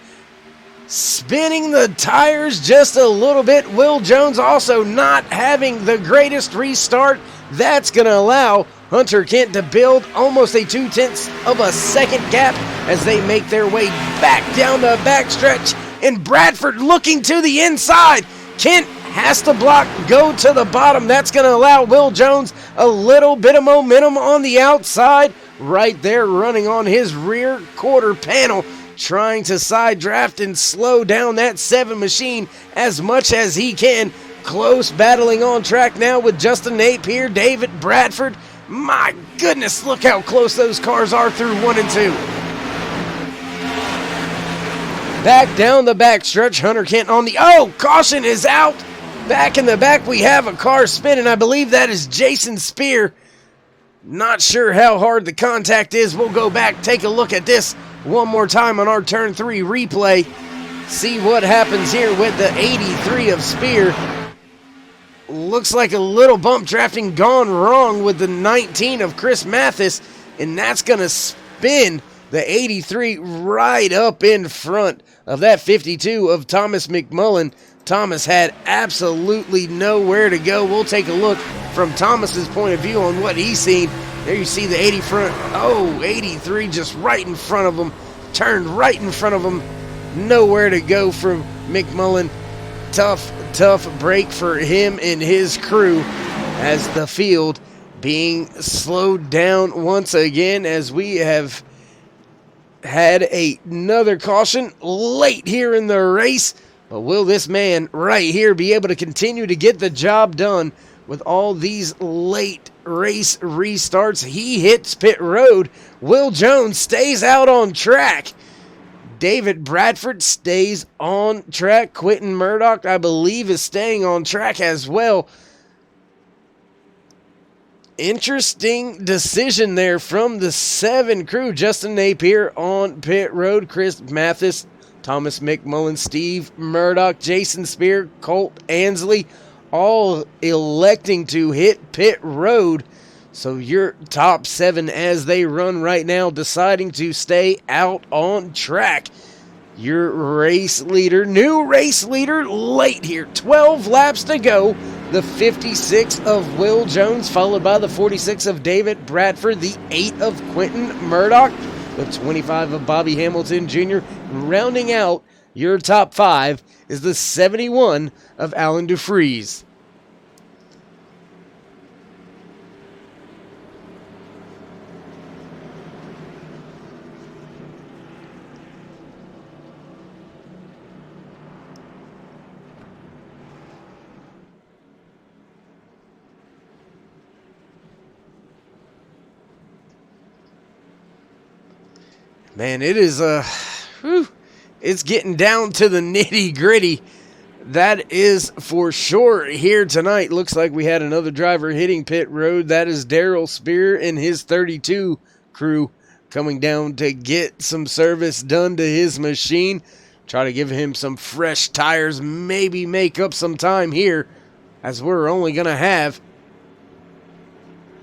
spinning the tires just a little bit. Will Jones also not having the greatest restart. That's going to allow Hunter Kent to build almost a 0.2 of a second gap as they make their way back down the backstretch. And Bradford looking to the inside. Kent has to block, go to the bottom. That's going to allow Will Jones a little bit of momentum on the outside. Right there running on his rear quarter panel, trying to side draft and slow down that 7 machine as much as he can. Close battling on track now with Justin Napier, David Bradford. My goodness, look how close those cars are through 1 and 2. Back down the backstretch, Hunter Kent on the... Oh, caution is out. Back in the back, we have a car spinning. I believe that is Jason Spear. Not sure how hard the contact is. We'll go back, take a look at this one more time on our Turn 3 replay. See what happens here with the 83 of Spear. Looks like a little bump drafting gone wrong with the 19 of Chris Mathis, and that's going to spin the 83 right up in front of that 52 of Thomas McMullen. Thomas had absolutely nowhere to go. We'll take a look from Thomas's point of view on what he's seen. There you see the 80 front. Oh, 83 just right in front of him. Turned right in front of him. Nowhere to go from McMullen. Tough break for him and his crew as the field being slowed down once again as we have had another caution late here in the race. But will this man right here be able to continue to get the job done with all these late race restarts? He hits pit road. Will Jones stays out on track. David Bradford stays on track. Quentin Murdoch, I believe, is staying on track as well. Interesting decision there from the 7 crew. Justin Napier on pit road. Chris Mathis, Thomas McMullen, Steve Murdoch, Jason Spear, Colt Ansley, all electing to hit pit road. So your top 7 as they run right now, deciding to stay out on track. your race leader, new race leader late here. 12 laps to go. The 56 of Will Jones, followed by the 46 of David Bradford, the 8 of Quentin Murdoch, the 25 of Bobby Hamilton Jr. Rounding out your top 5 is the 71 of Alan DeFries. Man, it is it's getting down to the nitty gritty. That is for sure here tonight. Looks like we had another driver hitting pit road. That is Daryl Spear and his 32 crew coming down to get some service done to his machine. Try to give him some fresh tires, maybe make up some time here, as we're only going to have,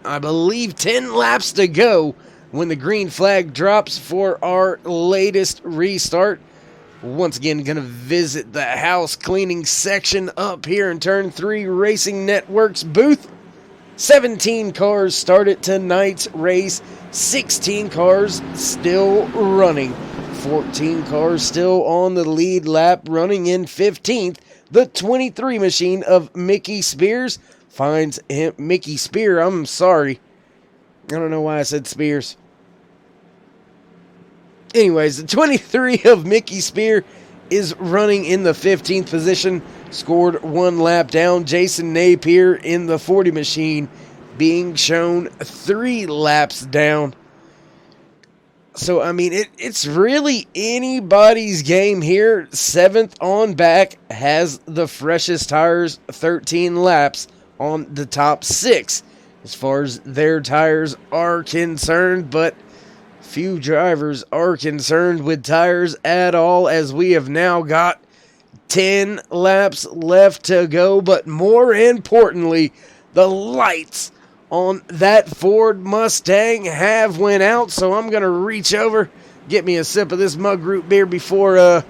I believe, 10 laps to go when the green flag drops for our latest restart. Once again, going to visit the house cleaning section up here in Turn 3 Racing Network's booth. 17 cars started tonight's race. 16 cars still running. 14 cars still on the lead lap, running in 15th. The 23 machine of Mickey Spears finds him. Mickey Spear, I'm sorry. I don't know why I said Spears. Anyways, the 23 of Mickey Spear is running in the 15th position. Scored 1 lap down. Jason Napier in the 40 machine being shown 3 laps down. So, I mean, it's really anybody's game here. 7th on back has the freshest tires, 13 laps on the top 6 as far as their tires are concerned, but few drivers are concerned with tires at all, as we have now got 10 laps left to go. But more importantly, the lights on that Ford Mustang have went out, so I'm going to reach over, get me a sip of this Mug Root beer before all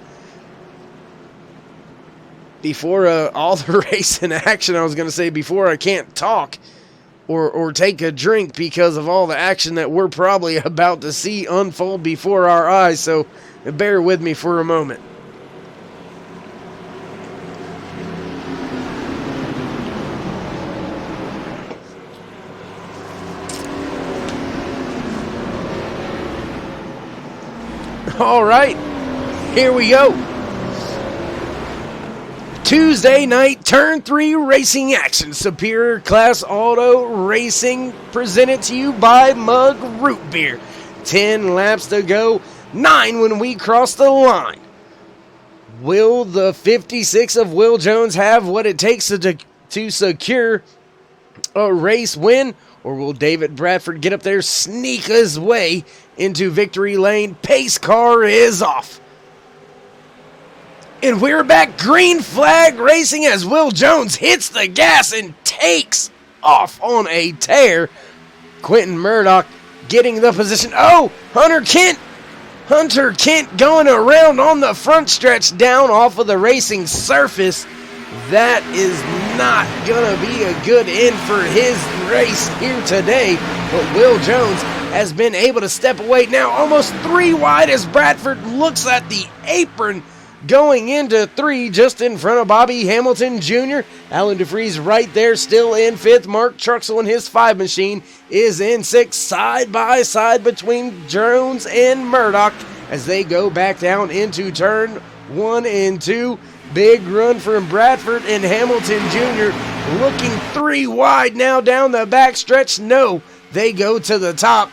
the racing action. I was going to say before I can't talk or take a drink because of all the action that we're probably about to see unfold before our eyes, so bear with me for a moment. All right, here we go. Tuesday night, Turn 3 racing action. Superior Class Auto Racing, presented to you by Mug Root Beer. 10 laps to go, 9 when we cross the line. Will the 56 of Will Jones have what it takes to secure a race win? Or will David Bradford get up there, sneak his way into victory lane? Pace car is off. And we're back. Green flag racing as Will Jones hits the gas and takes off on a tear. Quentin Murdoch getting the position. Oh, Hunter Kent going around on the front stretch down off of the racing surface. That is not going to be a good end for his race here today. But Will Jones has been able to step away now almost 3 wide as Bradford looks at the apron going into 3 just in front of Bobby Hamilton Jr. Alan DeFries right there still in 5th. Mark Truxell and his 5 machine is in 6th, side by side between Jones and Murdoch as they go back down into turn 1 and 2. Big run from Bradford and Hamilton Jr. looking 3 wide now down the back stretch. No, they go to the top.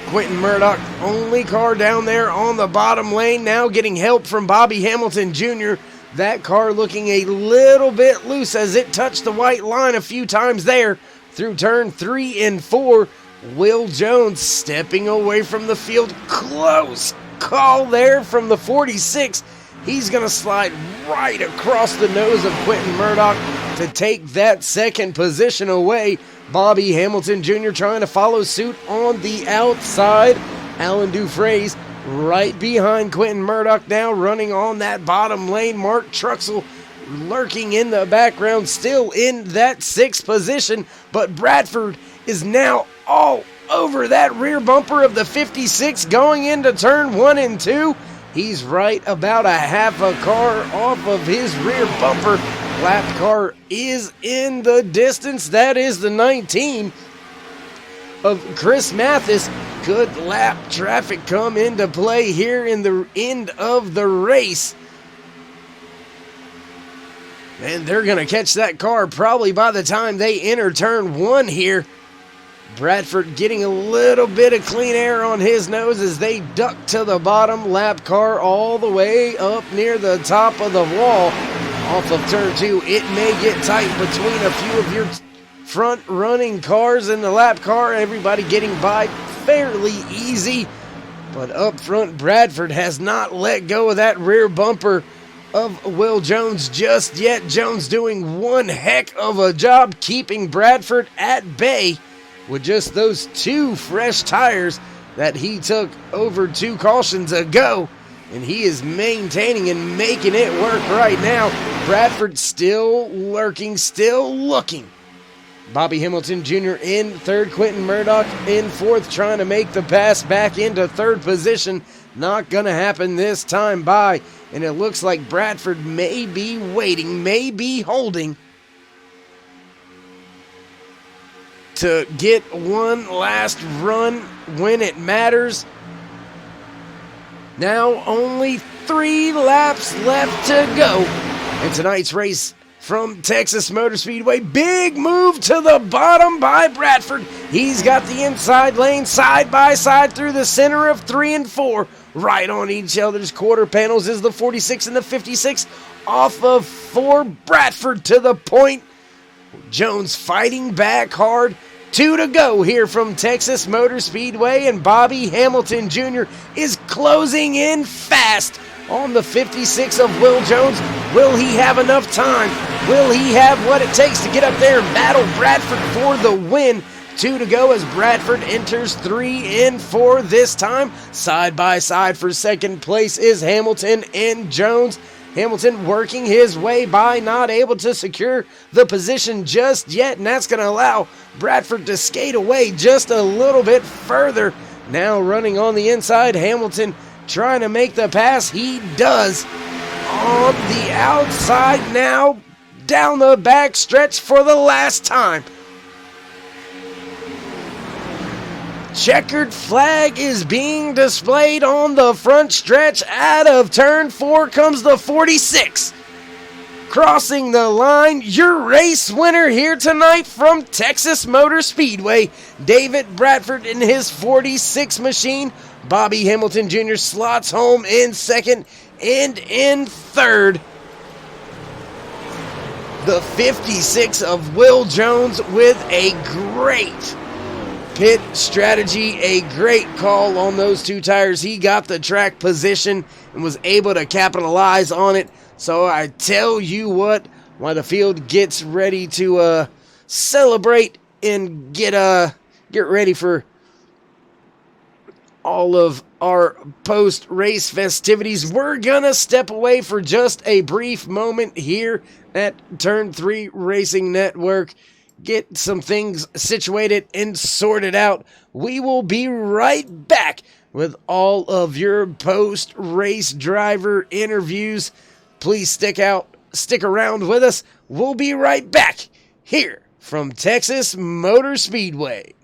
Quentin Murdoch, only car down there on the bottom lane, now getting help from Bobby Hamilton Jr. That car looking a little bit loose as it touched the white line a few times there through turn 3 and 4. Will Jones stepping away from the field. Close call there from the 46. He's going to slide right across the nose of Quentin Murdoch to take that second position away. Bobby Hamilton Jr. trying to follow suit on the outside. Alan DeFries right behind Quentin Murdoch now, running on that bottom lane. Mark Truxell lurking in the background, still in that 6th position, but Bradford is now all over that rear bumper of the 56 going into turn 1 and 2. He's right about a half a car off of his rear bumper. Lap car is in the distance. That is the 19 of Chris Mathis. Good lap traffic come into play here in the end of the race. And they're going to catch that car probably by the time they enter turn 1 here. Bradford getting a little bit of clean air on his nose as they duck to the bottom. Lap car all the way up near the top of the wall. Off of turn 2, it may get tight between a few of your front running cars and the lap car. Everybody getting by fairly easy. But up front, Bradford has not let go of that rear bumper of Will Jones just yet. Jones doing one heck of a job keeping Bradford at bay with just those 2 fresh tires that he took over 2 cautions ago. And he is maintaining and making it work right now. Bradford still lurking, still looking. Bobby Hamilton Jr. in 3rd, Quentin Murdoch in 4th, trying to make the pass back into 3rd position. Not going to happen this time by. And it looks like Bradford may be waiting, may be holding to get one last run when it matters. Now only 3 laps left to go in tonight's race from Texas Motor Speedway. Big move to the bottom by Bradford. He's got the inside lane side by side through the center of 3 and 4. Right on each other's quarter panels is the 46 and the 56. Off of 4, Bradford to the point. Jones fighting back hard. 2 to go here from Texas Motor Speedway, and Bobby Hamilton Jr. is closing in fast on the 56 of Will Jones. Will he have enough time? Will he have what it takes to get up there and battle Bradford for the win? 2 to go as Bradford enters 3 and 4 this time. Side by side for 2nd place is Hamilton and Jones. Hamilton working his way by, not able to secure the position just yet, and that's going to allow Bradford to skate away just a little bit further. Now running on the inside, Hamilton trying to make the pass. He does. On the outside now, down the back stretch for the last time. Checkered flag is being displayed on the front stretch. Out of turn 4 comes the 46. Crossing the line, your race winner here tonight from Texas Motor Speedway, David Bradford in his 46 machine. Bobby Hamilton Jr. slots home in 2nd and in 3rd. The 56 of Will Jones with a great pit strategy, a great call on those 2 tires. He got the track position and was able to capitalize on it. So I tell you what, while the field gets ready to celebrate and get ready for all of our post-race festivities, we're gonna step away for just a brief moment here at Turn 3 Racing Network. Get some things situated and sorted out. We will be right back with all of your post-race driver interviews. Please stick around with us. We'll be right back here from Texas Motor Speedway.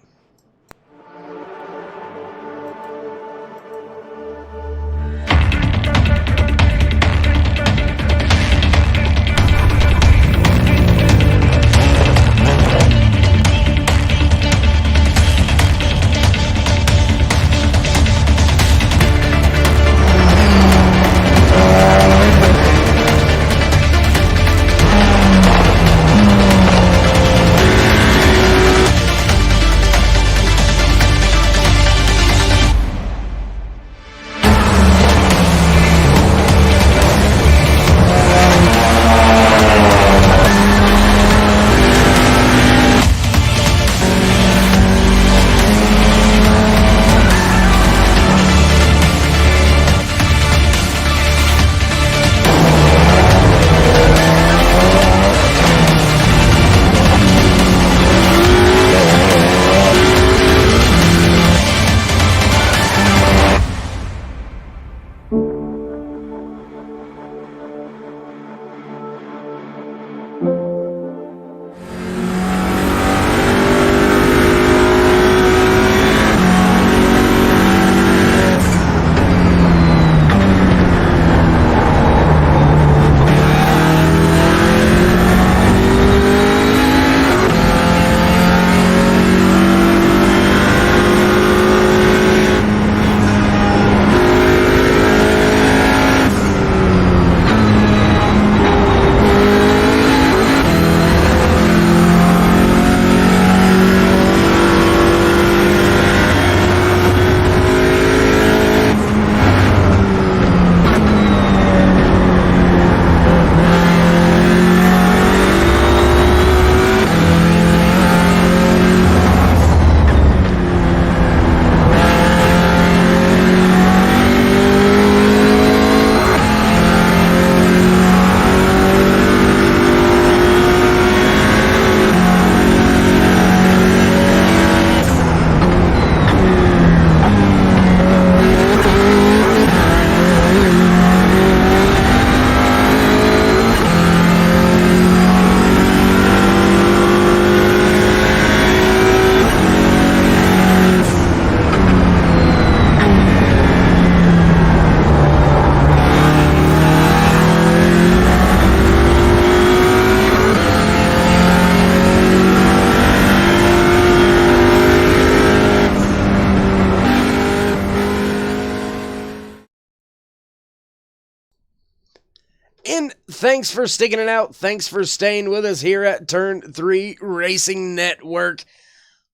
And thanks for sticking it out. Thanks for staying with us here at Turn 3 Racing Network.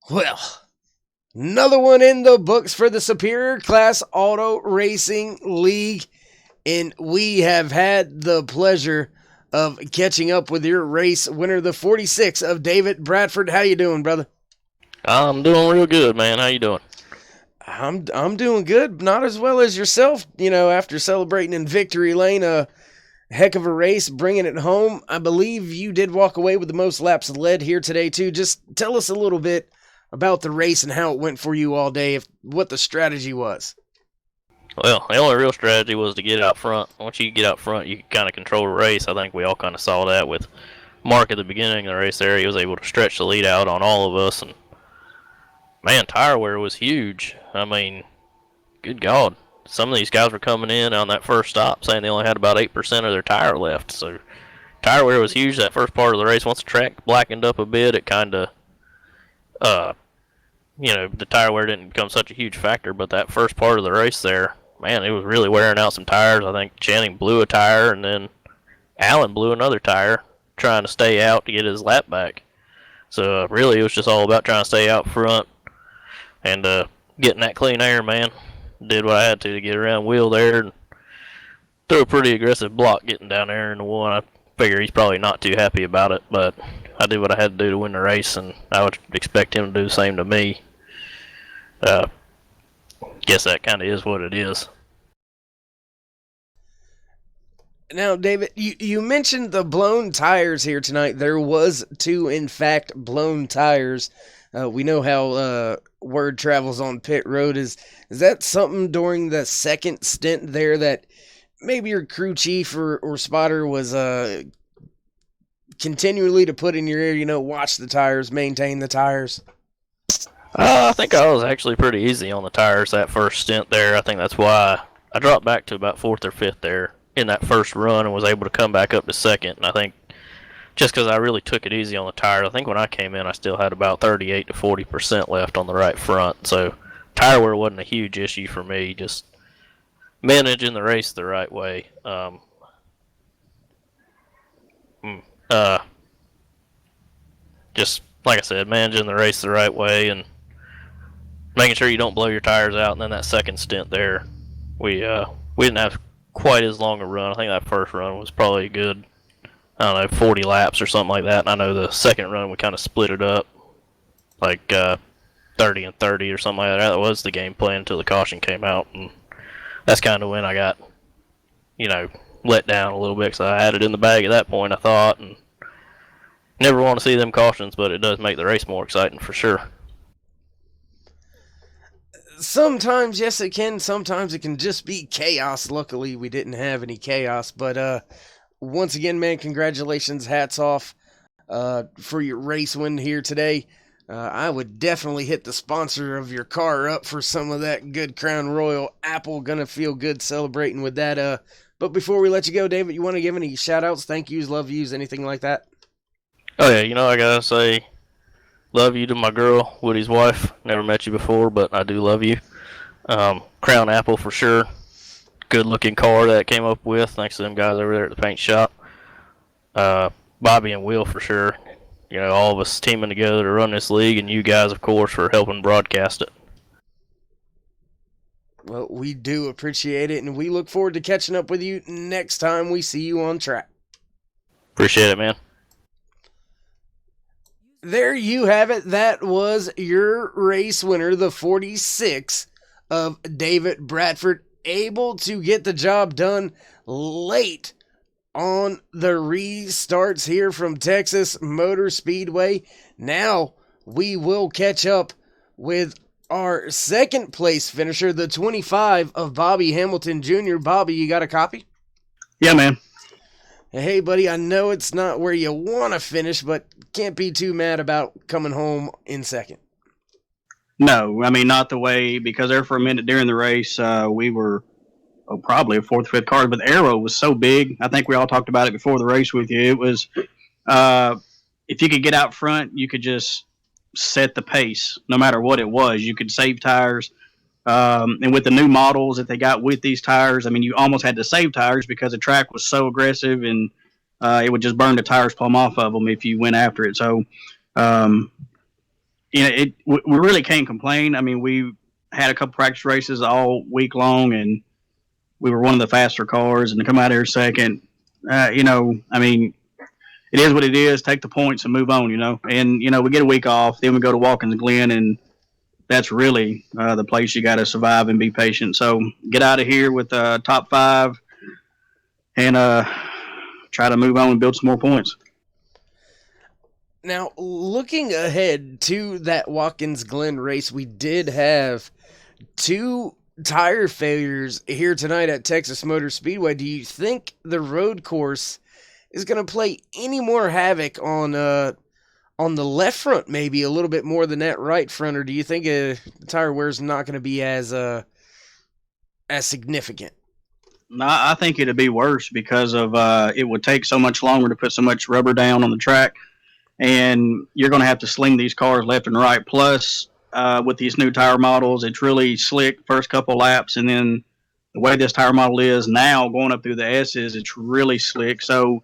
Well, another one in the books for the Superior Class Auto Racing League. And we have had the pleasure of catching up with your race winner, the 46 of David Bradford. How you doing, brother? I'm doing real good, man. How you doing? I'm doing good. Not as well as yourself, after celebrating in Victory Lane, a heck of a race, bringing it home. I believe you did walk away with the most laps led here today, too. Just tell us a little bit about the race and how it went for you all day, what the strategy was. Well, the only real strategy was to get out front. Once you get out front, you can kind of control the race. I think we all kind of saw that with Mark at the beginning of the race there. He was able to stretch the lead out on all of us. And, man, tire wear was huge. I mean, good God. Some of these guys were coming in on that first stop saying they only had about 8% of their tire left. So tire wear was huge that first part of the race. Once the track blackened up a bit, it kind of, the tire wear didn't become such a huge factor. But that first part of the race there, man, it was really wearing out some tires. I think Channing blew a tire, and then Allen blew another tire trying to stay out to get his lap back. So really it was just all about trying to stay out front and getting that clean air, man. Did what I had to get around Will there and threw a pretty aggressive block getting down there in the one. I figure he's probably not too happy about it, but I did what I had to do to win the race, and I would expect him to do the same to me. Guess that kind of is what it is. Now, David, you mentioned the blown tires here tonight. There was 2, in fact, blown tires. We know how word travels on pit road. Is that something during the second stint there that maybe your crew chief or spotter was continually to put in your ear, watch the tires, maintain the tires? I think I was actually pretty easy on the tires that first stint there. I think that's why I dropped back to about 4th or 5th there in that first run and was able to come back up to 2nd. And I think just because I really took it easy on the tires, I think when I came in I still had about 38 to 40% left on the right front. So tire wear wasn't a huge issue for me, just managing the race the right way. Just like I said, managing the race the right way and making sure you don't blow your tires out. And then that second stint there, we didn't have quite as long a run. I think that first run was probably a good, 40 laps or something like that. And I know the second run we kind of split it up, like 30 and 30 or something like that. That was the game plan until the caution came out, and that's kind of when I got, let down a little bit because I had it in the bag at that point, I thought, and never want to see them cautions, but it does make the race more exciting for sure. Sometimes, yes, it can. Sometimes it can just be chaos. Luckily, we didn't have any chaos. But once again, man, congratulations. Hats off for your race win here today. I would definitely hit the sponsor of your car up for some of that good Crown Royal apple. Gonna feel good celebrating with that. But before we let you go, David, you want to give any shout-outs, thank yous, love yous, anything like that? Oh, yeah, I gotta say love you to my girl, Woody's wife. Never met you before, but I do love you. Crown Apple for sure. Good looking car that came up with, thanks to them guys over there at the paint shop. Bobby and Will for sure. All of us teaming together to run this league, and you guys, of course, for helping broadcast it. Well, we do appreciate it, and we look forward to catching up with you next time we see you on track. Appreciate it, man. There you have it. That was your race winner, the 46 of David Bradford, able to get the job done late on the restarts here from Texas Motor Speedway. Now we will catch up with our second place finisher, the 25 of Bobby Hamilton Jr. Bobby, you got a copy? Yeah, man. Hey, buddy, I know it's not where you want to finish, but can't be too mad about coming home in second. No, not the way, because there for a minute during the race, we were probably a 4th, 5th car, but the arrow was so big. I think we all talked about it before the race with you. It was, if you could get out front, you could just set the pace no matter what it was. You could save tires. And with the new models that they got with these tires, I mean, you almost had to save tires because the track was so aggressive and it would just burn the tires plumb off of them if you went after it. So, we really can't complain. I mean, we had a couple practice races all week long, and we were one of the faster cars. And to come out here second, I mean, it is what it is. Take the points and move on. And we get a week off, then we go to Watkins Glen, and that's really the place you got to survive and be patient. So get out of here with top 5 and try to move on and build some more points. Now, looking ahead to that Watkins Glen race, we did have 2 tire failures here tonight at Texas Motor Speedway. Do you think the road course is going to play any more havoc on the left front, maybe a little bit more than that right front, or do you think the tire wear is not going to be as significant? No, I think it'd be worse because of it would take so much longer to put so much rubber down on the track, and you're going to have to sling these cars left and right. Plus, with these new tire models, it's really slick first couple laps, and then the way this tire model is now going up through the S's, it's really slick. So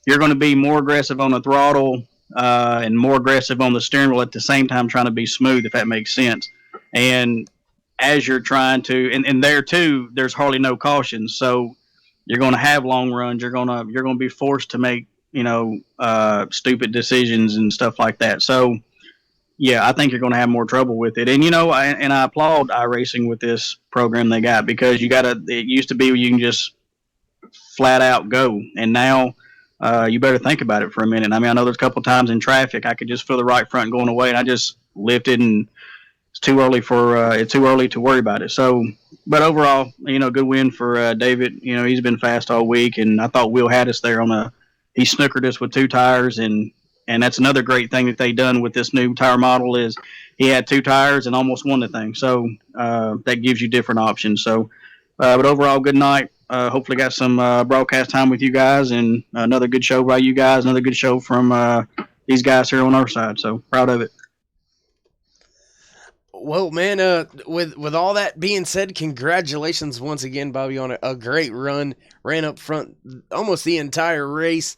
you're going to be more aggressive on the throttle and more aggressive on the steering wheel at the same time, trying to be smooth, if that makes sense. And as you're trying to, and there too, there's hardly no cautions, so you're going to have long runs. You're going to be forced to make stupid decisions and stuff like that. So yeah, I think you're going to have more trouble with it. And I applaud iRacing with this program they got, because it used to be you can just flat out go, and now you better think about it for a minute. I mean, I know there's a couple times in traffic I could just feel the right front going away, and I just lifted, and it's too early to worry about it. So, but overall, good win for David. He's been fast all week, and I thought Will had us there he snookered us with 2 tires, and that's another great thing that they done with this new tire model is he had 2 tires and almost won the thing. So that gives you different options. So, but overall, good night. Hopefully got some broadcast time with you guys, and another good show by you guys, another good show from these guys here on our side. So proud of it. Well, man, with all that being said, congratulations once again, Bobby, on a great run. Ran up front almost the entire race.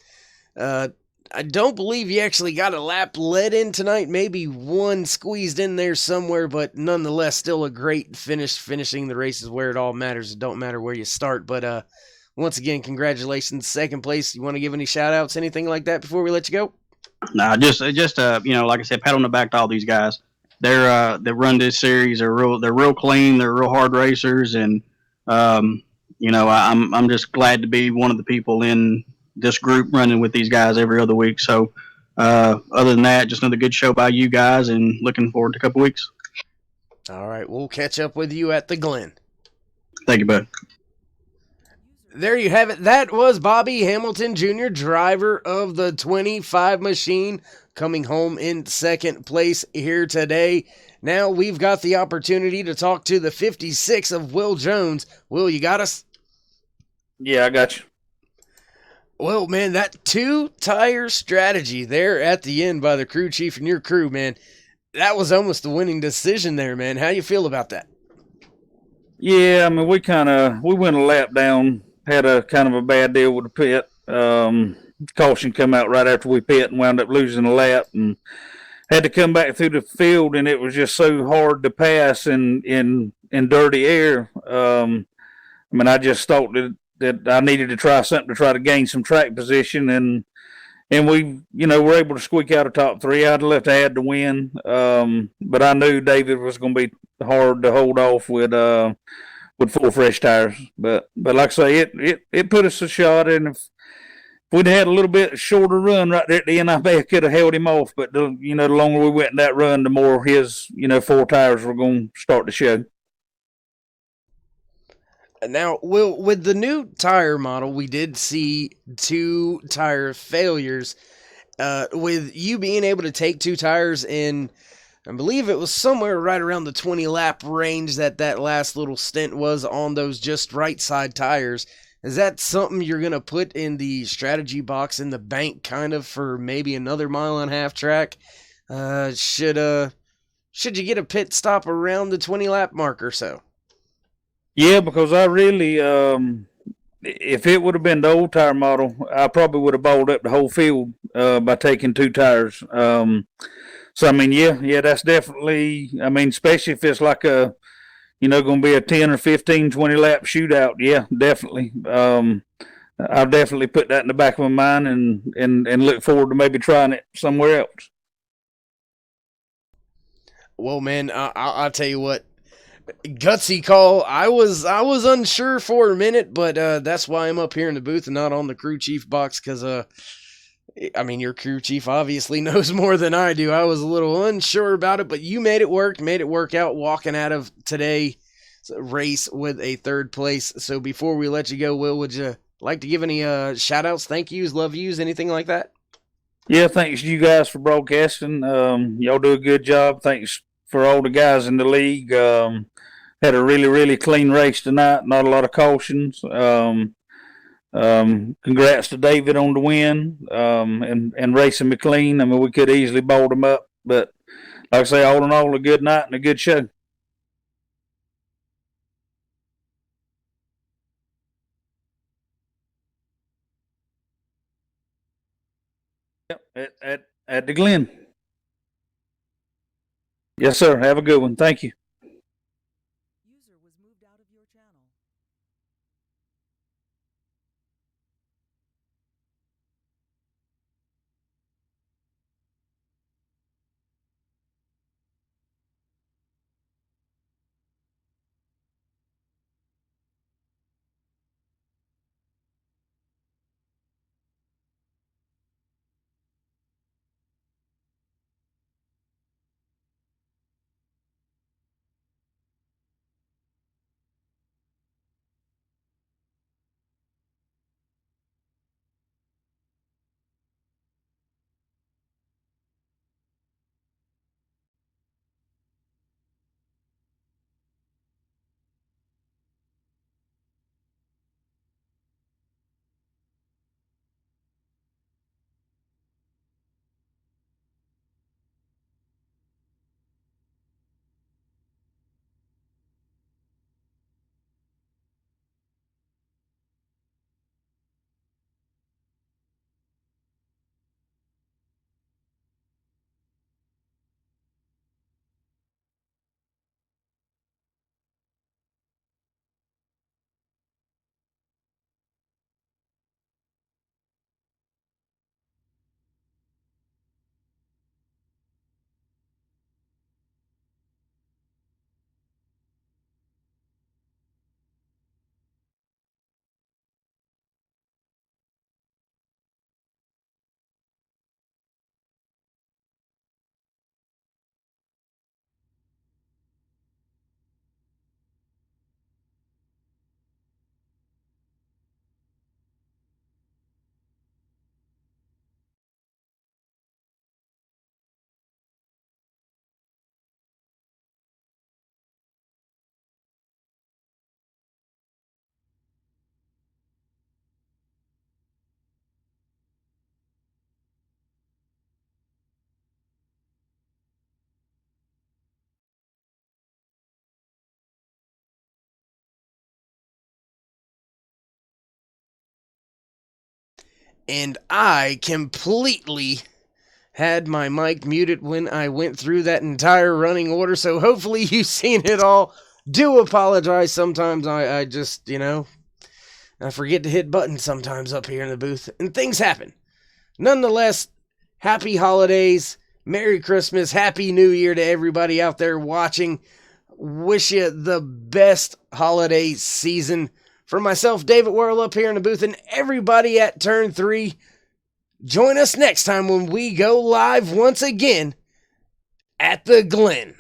I don't believe you actually got a lap let in tonight. Maybe one squeezed in there somewhere, but nonetheless, still a great finish. Finishing the race is where it all matters. It don't matter where you start. But once again, congratulations. Second place. You want to give any shout-outs, anything like that before we let you go? No, just like I said, pat on the back to all these guys. They run this series. They're real clean. They're real hard racers, and I'm just glad to be one of the people in this group running with these guys every other week. So other than that, just another good show by you guys, and looking forward to a couple weeks. All right, we'll catch up with you at the Glen. Thank you, bud. There you have it. That was Bobby Hamilton Jr., driver of the 25 machine, coming home in second place here today. Now we've got the opportunity to talk to the 56 of Will Jones. Will, you got us? Yeah, I got you. Well, man, that 2-tire strategy there at the end by the crew chief and your crew, man, that was almost the winning decision there, man. How you feel about that? Yeah, I mean, we went a lap down, had a kind of a bad deal with the pit. Caution come out right after we pit and wound up losing a lap, and had to come back through the field, and it was just so hard to pass in dirty air. I mean, I just thought that I needed to try something to try to gain some track position, and we, were able to squeak out a top 3. I'd left I had to win, but I knew David was going to be hard to hold off with 4 fresh tires. But like I say, it put us a shot, and if we'd had a little bit shorter run right there at the end, I may have could have held him off. But the longer we went in that run, the more his 4 tires were going to start to show. Now, Will, with the new tire model, we did see 2 tire failures. With you being able to take 2 tires in, I believe it was somewhere right around the 20-lap range that last little stint was on those just right side tires. Is that something you're going to put in the strategy box in the bank kind of for maybe another 1.5-mile track? Should should you get a pit stop around the 20 lap mark or so? Yeah, because I really, if it would have been the old tire model, I probably would have balled up the whole field by taking 2 tires. So I mean, yeah, that's definitely. I mean, especially if it's like a, going to be a 10 or 15, 20 lap shootout. Yeah, definitely. I'll definitely put that in the back of my mind and look forward to maybe trying it somewhere else. Well, man, I'll tell you what. Gutsy call. I was unsure for a minute, but that's why I'm up here in the booth and not on the crew chief box, because I mean, your crew chief obviously knows more than I do. I was a little unsure about it, but you made it work out, walking out of today's race with a 3rd place. So before we let you go, Will, would you like to give any shout outs, thank yous, love yous, anything like that? Yeah, thanks to you guys for broadcasting. Y'all do a good job. Thanks for all the guys in the league. Had a really, really clean race tonight. Not a lot of cautions. Congrats to David on the win, and racing McLean. I mean, we could easily balled them up, but like I say, all in all, a good night and a good show. Yep, at the Glen. Yes, sir. Have a good one. Thank you. User was moved out of your channel. And I completely had my mic muted when I went through that entire running order, so hopefully you've seen it all. Do apologize. Sometimes I just, I forget to hit buttons sometimes up here in the booth, and things happen. Nonetheless, happy holidays, Merry Christmas, Happy New Year to everybody out there watching. Wish you the best holiday season. For myself, David Worrell, up here in the booth, and everybody at Turn 3, join us next time when we go live once again at the Glen.